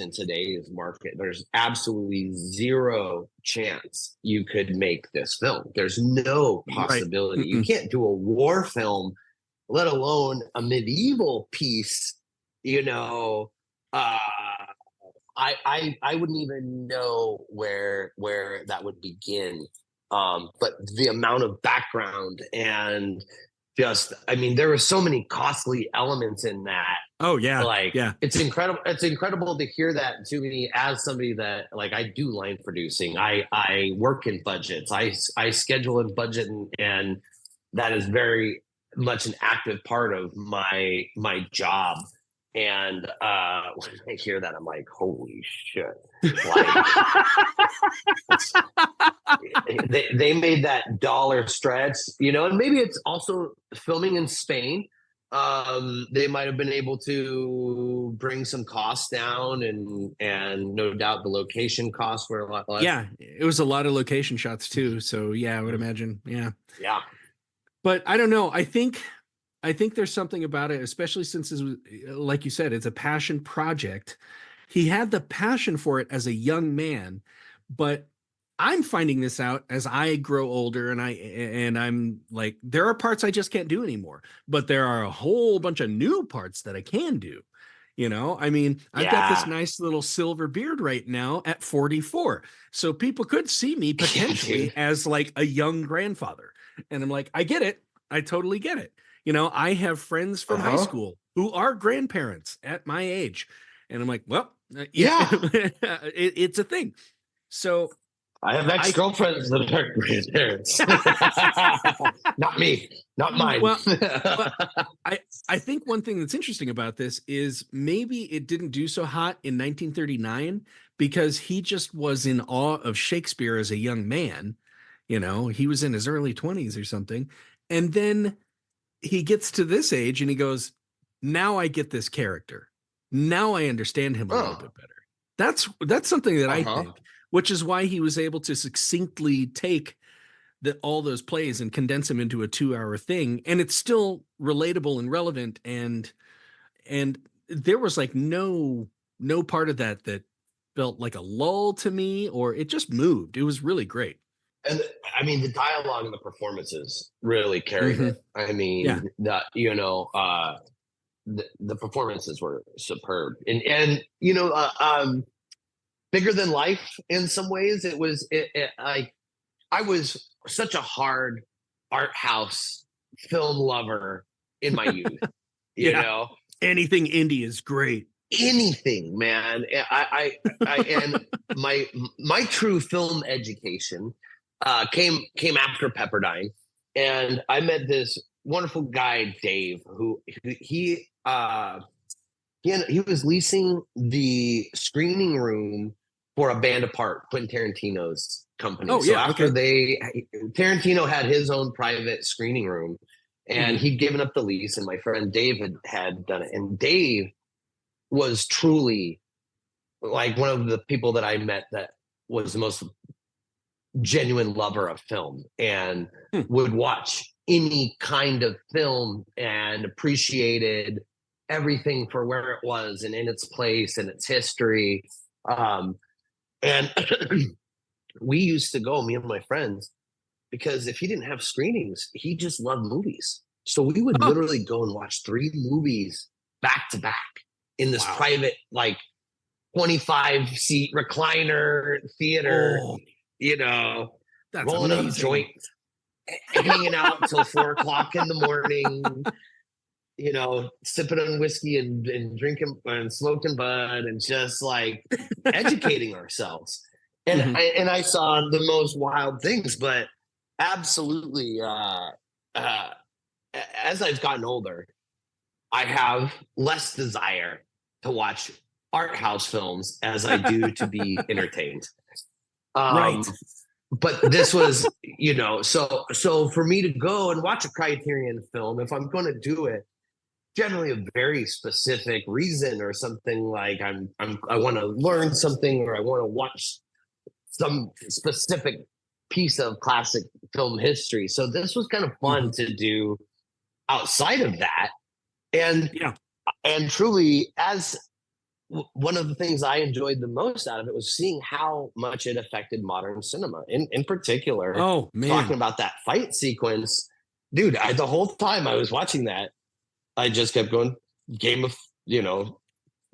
in today's market. There's absolutely zero chance you could make this film. There's no possibility. Right. You can't do a war film, let alone a medieval piece, you know. I wouldn't even know where that would begin. But the amount of background and just, I mean, there were so many costly elements in that. Oh yeah. Like, yeah. It's incredible. It's incredible to hear that to me as somebody that, like, I do line producing. I work in budgets. I schedule and budget, and that is very much an active part of my job. And when I hear that, I'm like, holy shit. Like, they made that dollar stretch, you know, and maybe it's also filming in Spain. They might have been able to bring some costs down, and no doubt the location costs were a lot less. Yeah, it was a lot of location shots too. So yeah, I would imagine. Yeah. Yeah. But I don't know. I think there's something about it, especially since it's, like you said, it's a passion project. He had the passion for it as a young man, but I'm finding this out as I grow older, and I'm like, there are parts I just can't do anymore, but there are a whole bunch of new parts that I can do. I mean, I've got this Yeah. nice little silver beard right now at 44. So people could see me Yeah, dude. potentially as like a young grandfather. And I'm like, I get it. I totally get it. I have friends from high Uh-huh. school who are grandparents at my age. And I'm like, well, yeah, Yeah. it's a thing. So I have I ex-girlfriends that are grandparents. Not me, not mine. well, but I think one thing that's interesting about this is maybe it didn't do so hot in 1939 because he just was in awe of Shakespeare as a young man. He was in his early 20s or something. And then he gets to this age and he goes, now I get this character. Now I understand him a little Oh, bit better. That's something that I uh-huh. think, which is why he was able to succinctly take all those plays and condense them into a 2-hour thing, and it's still relatable and relevant. And there was like no part of that felt like a lull to me, or it just moved. It was really great. And I mean, the dialogue and the performances really carried Mm-hmm. it. I Yeah. mean, the performances were superb, and bigger than life in some ways. It was I was such a hard art house film lover in my youth. You Yeah. know, Anything indie is great. anything, man. And my true film education came after Pepperdine, and I met this wonderful guy, Dave, who he was leasing the screening room for A Band Apart, Quentin Tarantino's company. Oh So yeah. after Okay. Tarantino had his own private screening room, and Mm-hmm. he'd given up the lease, and my friend David had done it. And Dave was truly like one of the people that I met that was the most genuine lover of film and Hmm. would watch any kind of film and appreciated everything for where it was and in its place and its history. And we used to go, me and my friends, because if he didn't have screenings, he just loved movies. So we would Oh literally go and watch 3 movies back to back in this wow. private, like 25-seat recliner theater, Oh, you know, that's rolling up amazing. joints, hanging out till 4 o'clock in the morning, sipping on whiskey and drinking and smoking bud and just like educating ourselves. And Mm-hmm. I saw the most wild things, but absolutely, uh, as I've gotten older, I have less desire to watch art house films as I do to be entertained. Right. Um, but this was, so for me to go and watch a Criterion film, if I'm going to do it, generally a very specific reason or something like I want to learn something or I want to watch some specific piece of classic film history. So this was kind of Mm-hmm. fun to do outside of that. And Yeah. and truly, as one of the things I enjoyed the most out of it was seeing how much it affected modern cinema. In particular, Oh talking man. about that fight sequence, dude. The whole time I was watching that, I just kept going, Game of,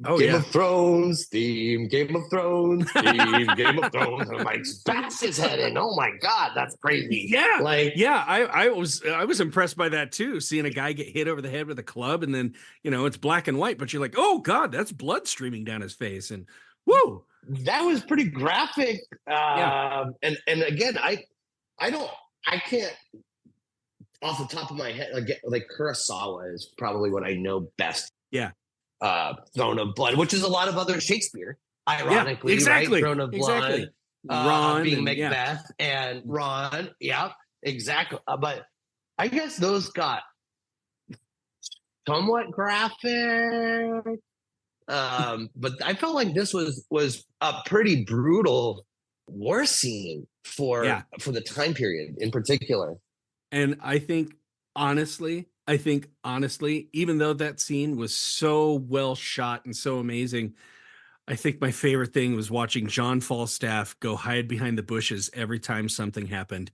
Oh Game yeah. of Thrones theme, Game of Thrones theme, Game of Thrones. And I'm like, that's his head in. Oh my God, that's crazy. Yeah, Like, yeah. I was impressed by that too. Seeing a guy get hit over the head with a club, and then it's black and white, but you're like, oh God, that's blood streaming down his face, and whoa, that was pretty graphic. yeah, And again, I don't, I can't off the top of my head, like Kurosawa is probably what I know best. yeah, Throne of Blood, which is a lot of other Shakespeare, yeah, ironically, right? exactly, Throne of Blood, exactly. Ron being and yeah, Macbeth and Ron. Yeah, exactly. But I guess those got somewhat graphic. But I felt like this was a pretty brutal war scene yeah. for the time period in particular. And I think honestly, even though that scene was so well shot and so amazing, I think my favorite thing was watching John Falstaff go hide behind the bushes every time something happened.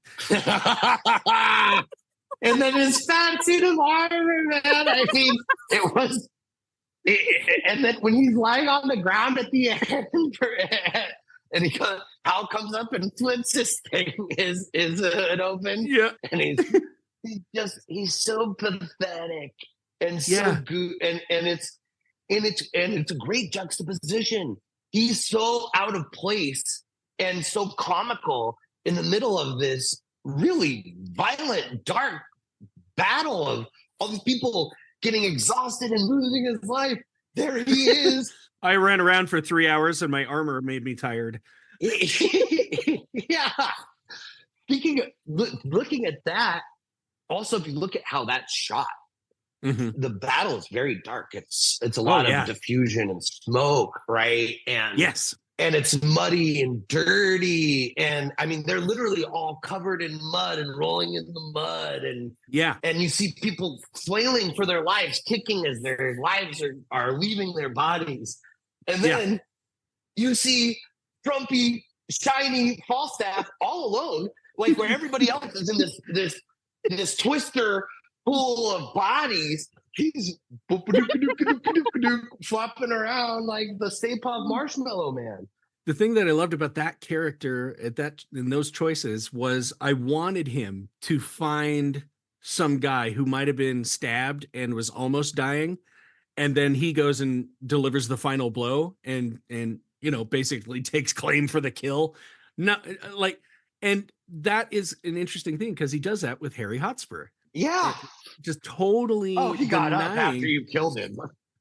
And then his fat suit of armor, man. I mean, it was. And then when he's lying on the ground at the end, and Hal comes up and flips his thing, his hood open, Yeah. and he's so pathetic and so good, and it's a great juxtaposition. He's so out of place and so comical in the middle of this really violent, dark battle of all these people getting exhausted and losing his life. There he is. I ran around for 3 hours and my armor made me tired. Yeah. Looking at that, also, if you look at how that's shot, the battle is very dark. It's a lot of diffusion and smoke, right? And yes. And it's muddy and dirty. And I mean, they're literally all covered in mud and rolling in the mud. And and you see people flailing for their lives, kicking as their lives are leaving their bodies. And then you see Trumpy, shiny Falstaff all alone, like where everybody else is in this twister pool of bodies. He's flopping around like the Stay Puft Marshmallow Man. The thing that I loved about that character in those choices was I wanted him to find some guy who might have been stabbed and was almost dying, and then he goes and delivers the final blow and basically takes claim for the kill. And that is an interesting thing because he does that with Harry Hotspur. Yeah. Just totally. Oh, he got up after you killed him.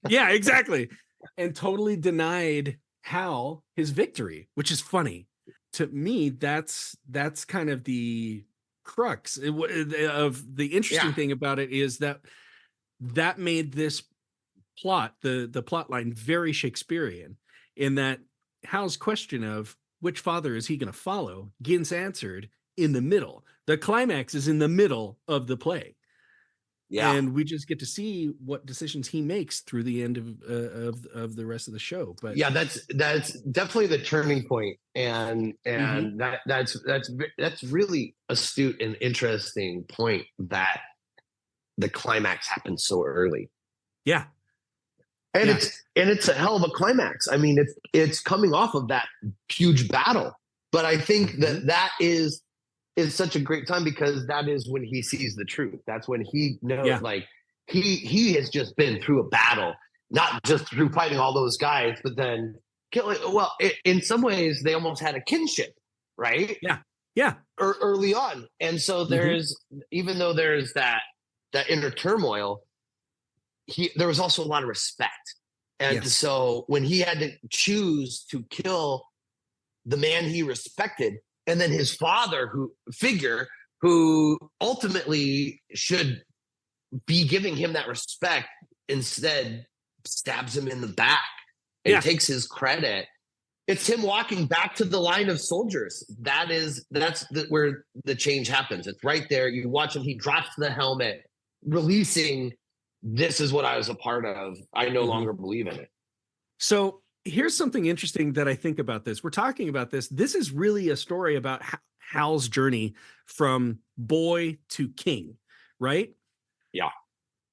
Yeah, exactly. And totally denied Hal his victory, which is funny. To me, that's kind of the crux of the interesting thing about it is that made this plot, the plot line, very Shakespearean in that Hal's question of which father is he going to follow gets answered in the middle. The climax is in the middle of the play. Yeah. And we just get to see what decisions he makes through the end of the rest of the show. But yeah, that's definitely the turning point. And that's really astute and interesting point that the climax happens so early. Yeah. And it's a hell of a climax. I mean, it's coming off of that huge battle. But I think that is such a great time because that is when he sees the truth. That's when he knows, like he has just been through a battle, not just through fighting all those guys, but then killing. Well, in some ways, they almost had a kinship, right? Yeah. Early on, and so there's even though there's that inner turmoil, there was also a lot of respect, and so when he had to choose to kill the man he respected. And then his father, who ultimately should be giving him that respect, instead stabs him in the back and takes his credit. It's him walking back to the line of soldiers. That's where the change happens. It's right there. You watch him. He drops the helmet, releasing, "This is what I was a part of. I no longer believe in it." So here's something interesting that I think about this. We're talking about this. This is really a story about Hal's journey from boy to king, right? Yeah.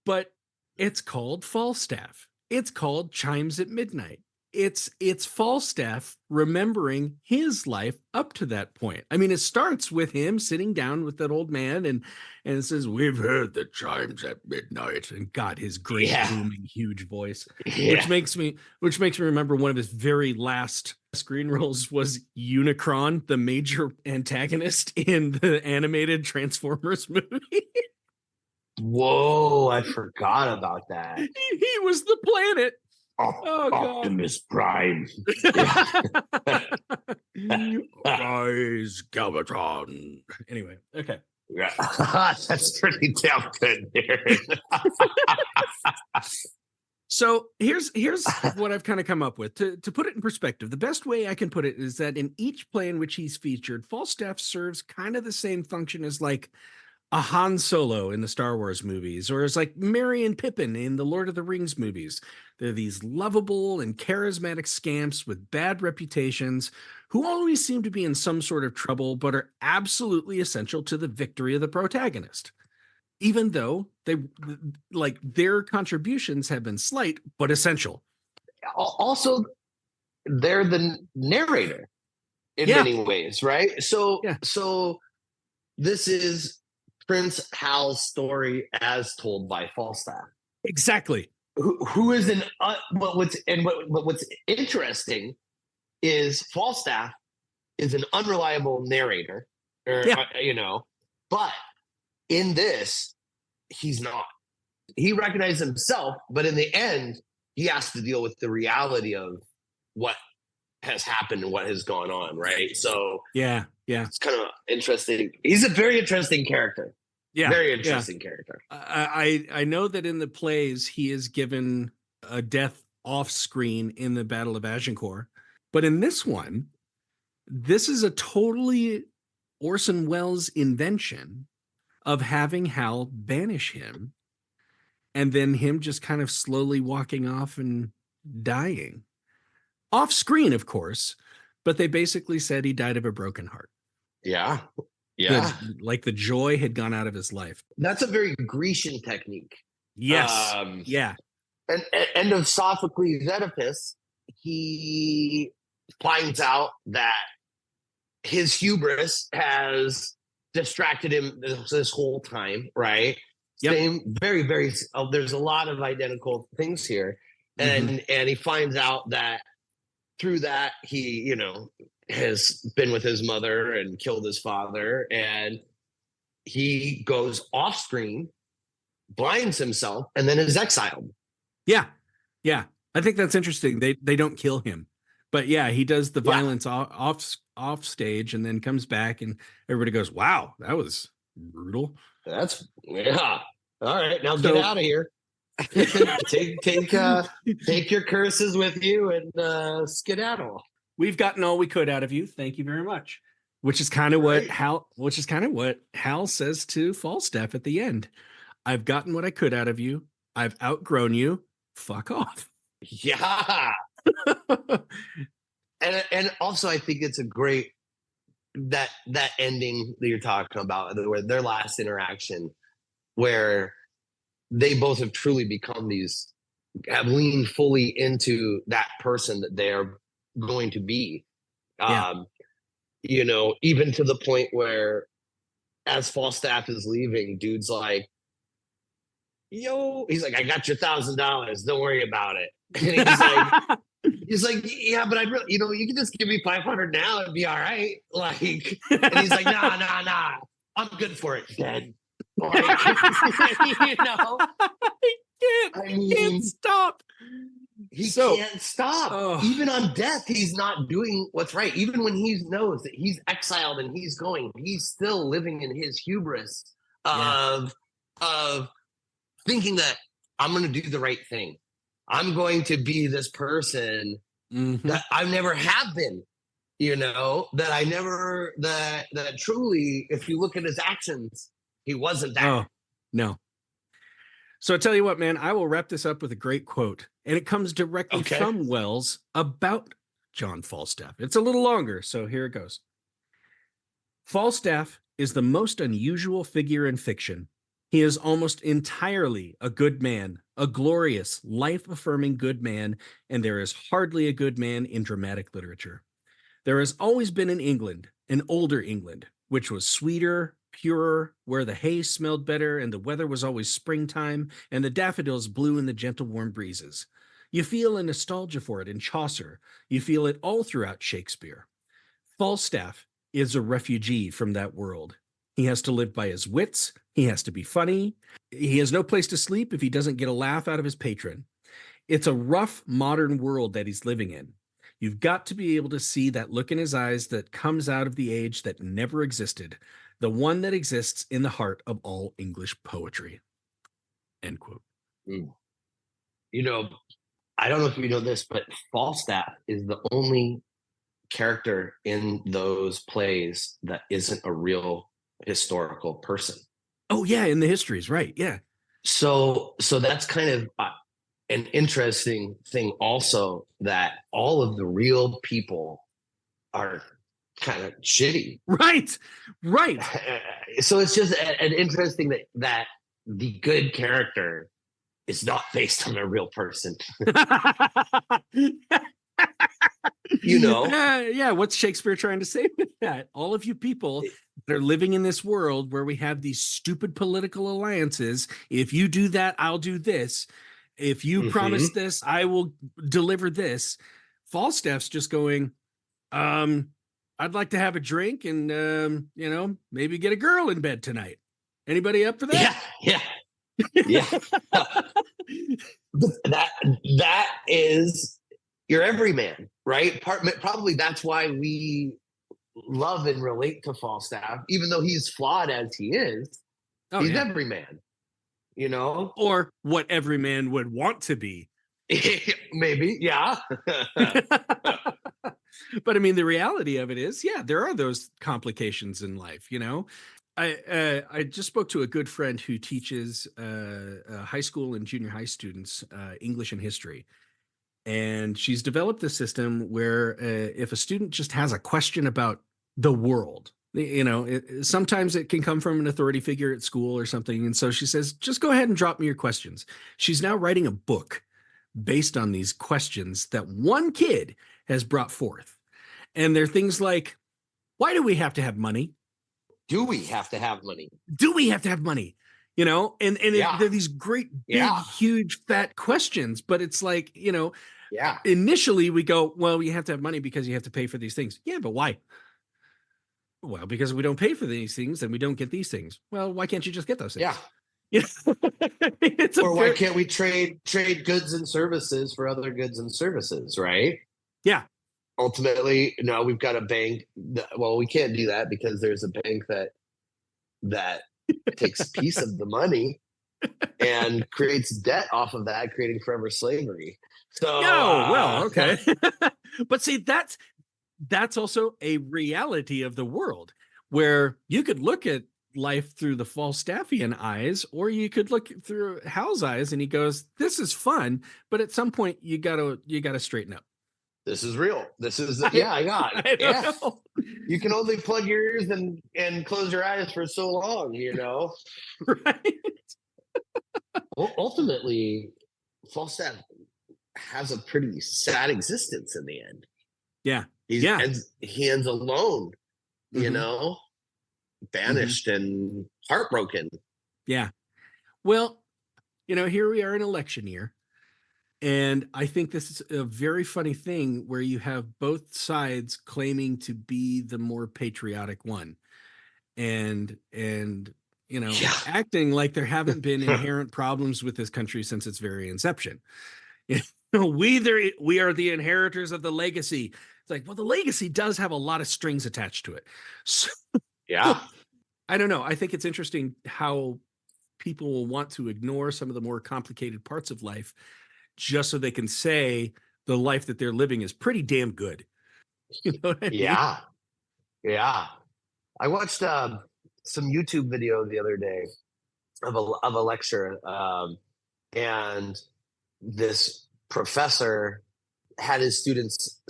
But it's called Falstaff. It's called Chimes at Midnight. It's Falstaff remembering his life up to that point. I mean, it starts with him sitting down with that old man and it says, "We've heard the chimes at midnight," and God, his great booming huge voice, which makes me remember one of his very last screen roles was Unicron, the major antagonist in the animated Transformers movie. Whoa, I forgot about that. He was the planet. Optimus Prime. Rise, Galvatron. Anyway, okay. Yeah. That's pretty damn good, Darren. So here's what I've kind of come up with. To put it in perspective, the best way I can put it is that in each play in which he's featured, Falstaff serves kind of the same function as like a Han Solo in the Star Wars movies, or as like Merry and Pippin in the Lord of the Rings movies. They're these lovable and charismatic scamps with bad reputations who always seem to be in some sort of trouble, but are absolutely essential to the victory of the protagonist. Even though they like their contributions have been slight but essential. Also, they're the narrator in Yeah, many ways, right? So, yeah, this is Prince Hal's story as told by Falstaff, exactly. who is an what's interesting is Falstaff is an unreliable narrator, or Yeah, but in this he's not. He recognized himself, but in the end, he has to deal with the reality of what has happened and what has gone on, right? So yeah, yeah, it's kind of interesting. He's a very interesting character. yeah, Very yeah. interesting character. I know that in the plays he is given a death off screen in the Battle of Agincourt, but in this one, this is a totally Orson Welles invention of having Hal banish him and then him just kind of slowly walking off and dying. Off screen, of course, but they basically said he died of a broken heart. Yeah. Yeah. Like the joy had gone out of his life. That's a very Grecian technique. Yes. Yeah. And end of Sophocles' Oedipus, he finds out that his hubris has distracted him this whole time, right? Yep. Same, very, very. There's a lot of identical things here, and he finds out that through that he, has been with his mother and killed his father, and he goes off screen, blinds himself, and then is exiled. Yeah. Yeah. I think that's interesting. They don't kill him. But yeah, he does the violence off stage and then comes back and everybody goes, "Wow, that was brutal." That's All right, now get out of here. take your curses with you and skedaddle. We've gotten all we could out of you. Thank you very much. Which is kind of what Hal says to Falstaff at the end. I've gotten what I could out of you. I've outgrown you. Fuck off. Yeah. and also I think it's a great that ending that you're talking about, where their last interaction, where they both have truly become have leaned fully into that person that they are going to be. Even to the point where as Falstaff is leaving, dude's like, yo, he's like, I got your $1,000. Don't worry about it. And he's like, yeah, but I really, you can just give me 500 now and be all right. Like, and he's like, nah, I'm good for it, Dad. Like, He can't stop. He can't stop. Even on death, he's not doing what's right. Even when he knows that he's exiled and he's going, he's still living in his hubris of thinking that I'm going to do the right thing. I'm going to be this person that I never have been, that I never, that truly, if you look at his actions, he wasn't that. Oh, no. So I tell you what, man, I will wrap this up with a great quote, and it comes directly from Welles about John Falstaff. It's a little longer, so here it goes. Falstaff is the most unusual figure in fiction. He is almost entirely a good man, a glorious, life-affirming good man, and there is hardly a good man in dramatic literature. There has always been in England, an older England, which was sweeter, purer, where the hay smelled better and the weather was always springtime and the daffodils blew in the gentle warm breezes. You feel a nostalgia for it in Chaucer. You feel it all throughout Shakespeare. Falstaff is a refugee from that world. He has to live by his wits. He has to be funny. He has no place to sleep if he doesn't get a laugh out of his patron. It's a rough modern world that he's living in. You've got to be able to see that look in his eyes that comes out of the age that never existed, the one that exists in the heart of all English poetry. End quote. I don't know if you know this, but Falstaff is the only character in those plays that isn't a real historical person. Oh yeah, in the histories, right? Yeah. So that's kind of an interesting thing also, that all of the real people are kind of shitty. Right. Right. So it's just an interesting that the good character is not based on a real person. You know? Yeah. What's Shakespeare trying to say with that? All of you people that are living in this world where we have these stupid political alliances. If you do that, I'll do this. If you promise this, I will deliver this. Falstaff's just going, I'd like to have a drink and maybe get a girl in bed tonight. Anybody up for that? Yeah. that is your everyman, right? Probably that's why we love and relate to Falstaff, even though he's flawed as he is. He's everyman, or what every man would want to be. Maybe, yeah. But I mean, the reality of it is, there are those complications in life. I just spoke to a good friend who teaches high school and junior high students English and history. And she's developed a system where if a student just has a question about the world, sometimes it can come from an authority figure at school or something. And so she says, just go ahead and drop me your questions. She's now writing a book based on these questions that one kid has brought forth. And they're things like, why do we have to have money? Do we have to have money? Do we have to have money? They're these great, big, huge, fat questions. But it's like, initially we go, well, you have to have money because you have to pay for these things. Yeah, but why? Well, because we don't pay for these things and we don't get these things. Well, why can't you just get those things? Yeah. Or why can't we trade goods and services for other goods and services, right? Yeah. Ultimately, no, we've got a bank. Well, we can't do that because there's a bank that takes a piece of the money and creates debt off of that, creating forever slavery. So, okay. But see, that's also a reality of the world where you could look at life through the Falstaffian eyes, or you could look through Hal's eyes, and he goes, "This is fun, but at some point you gotta straighten up. This is real. This is I got it. Know. You can only plug your ears and close your eyes for so long, Right. Ultimately, Falstaff has a pretty sad existence in the end. Yeah. He ends alone, banished and heartbroken. Yeah. Well, here we are in election year. And I think this is a very funny thing where you have both sides claiming to be the more patriotic one and acting like there haven't been inherent problems with this country since its very inception. We are the inheritors of the legacy. It's like, well, the legacy does have a lot of strings attached to it. So, I don't know. I think it's interesting how people will want to ignore some of the more complicated parts of life just so they can say the life that they're living is pretty damn good. You know what I mean? Yeah. I watched some YouTube video the other day of a lecture, and this professor had his students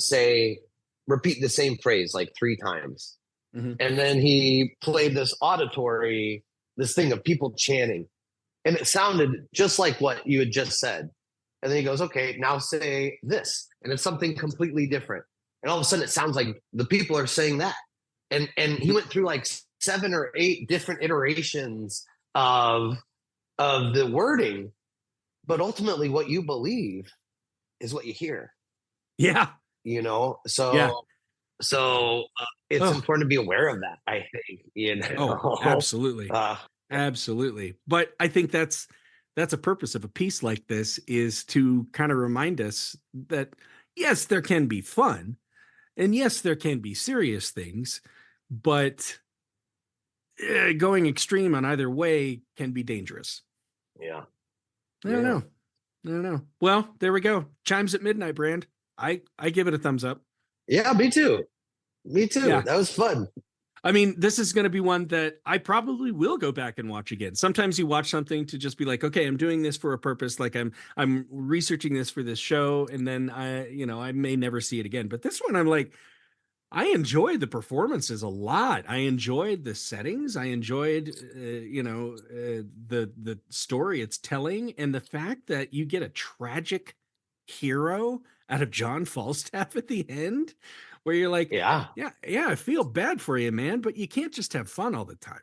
repeat the same phrase like 3 times. Mm-hmm. And then he played this thing of people chanting, and it sounded just like what you had just said. And then he goes, okay, now say this. And it's something completely different. And all of a sudden it sounds like the people are saying that. And he went through like 7 or 8 different iterations of the wording. But ultimately what you believe is what you hear. Yeah. So it's important to be aware of that, I think. Oh, absolutely. Absolutely. But I think that's a purpose of a piece like this, is to kind of remind us that, yes, there can be fun and yes, there can be serious things, but going extreme on either way can be dangerous. Yeah. I don't know. Well, there we go. Chimes at midnight, Brand. I give it a thumbs up. Yeah, me too. Yeah. That was fun. I mean, this is going to be one that I probably will go back and watch again. Sometimes you watch something to just be like, okay, I'm doing this for a purpose. Like I'm researching this for this show, and then I may never see it again. But this one, I'm like, I enjoyed the performances a lot. I enjoyed the settings. I enjoyed, the story it's telling, and the fact that you get a tragic hero out of John Falstaff at the end, where you're like, Yeah. yeah, I feel bad for you, man, but you can't just have fun all the time.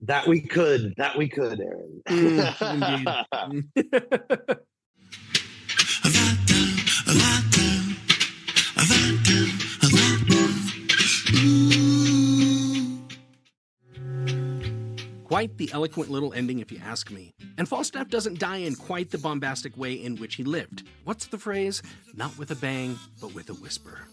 That we could, Aaron. Indeed. Quite the eloquent little ending, if you ask me. And Falstaff doesn't die in quite the bombastic way in which he lived. What's the phrase? Not with a bang, but with a whisper.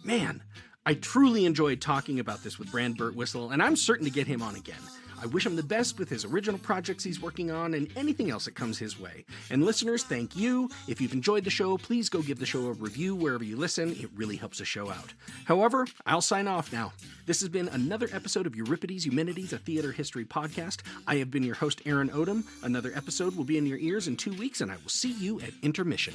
Man, I truly enjoyed talking about this with Brand Birtwistle, and I'm certain to get him on again. I wish him the best with his original projects he's working on and anything else that comes his way. And listeners, thank you. If you've enjoyed the show, please go give the show a review wherever you listen. It really helps the show out. However, I'll sign off now. This has been another episode of Euripides Eumenides, a theater history podcast. I have been your host, Aaron Odom. Another episode will be in your ears in 2 weeks, and I will see you at intermission.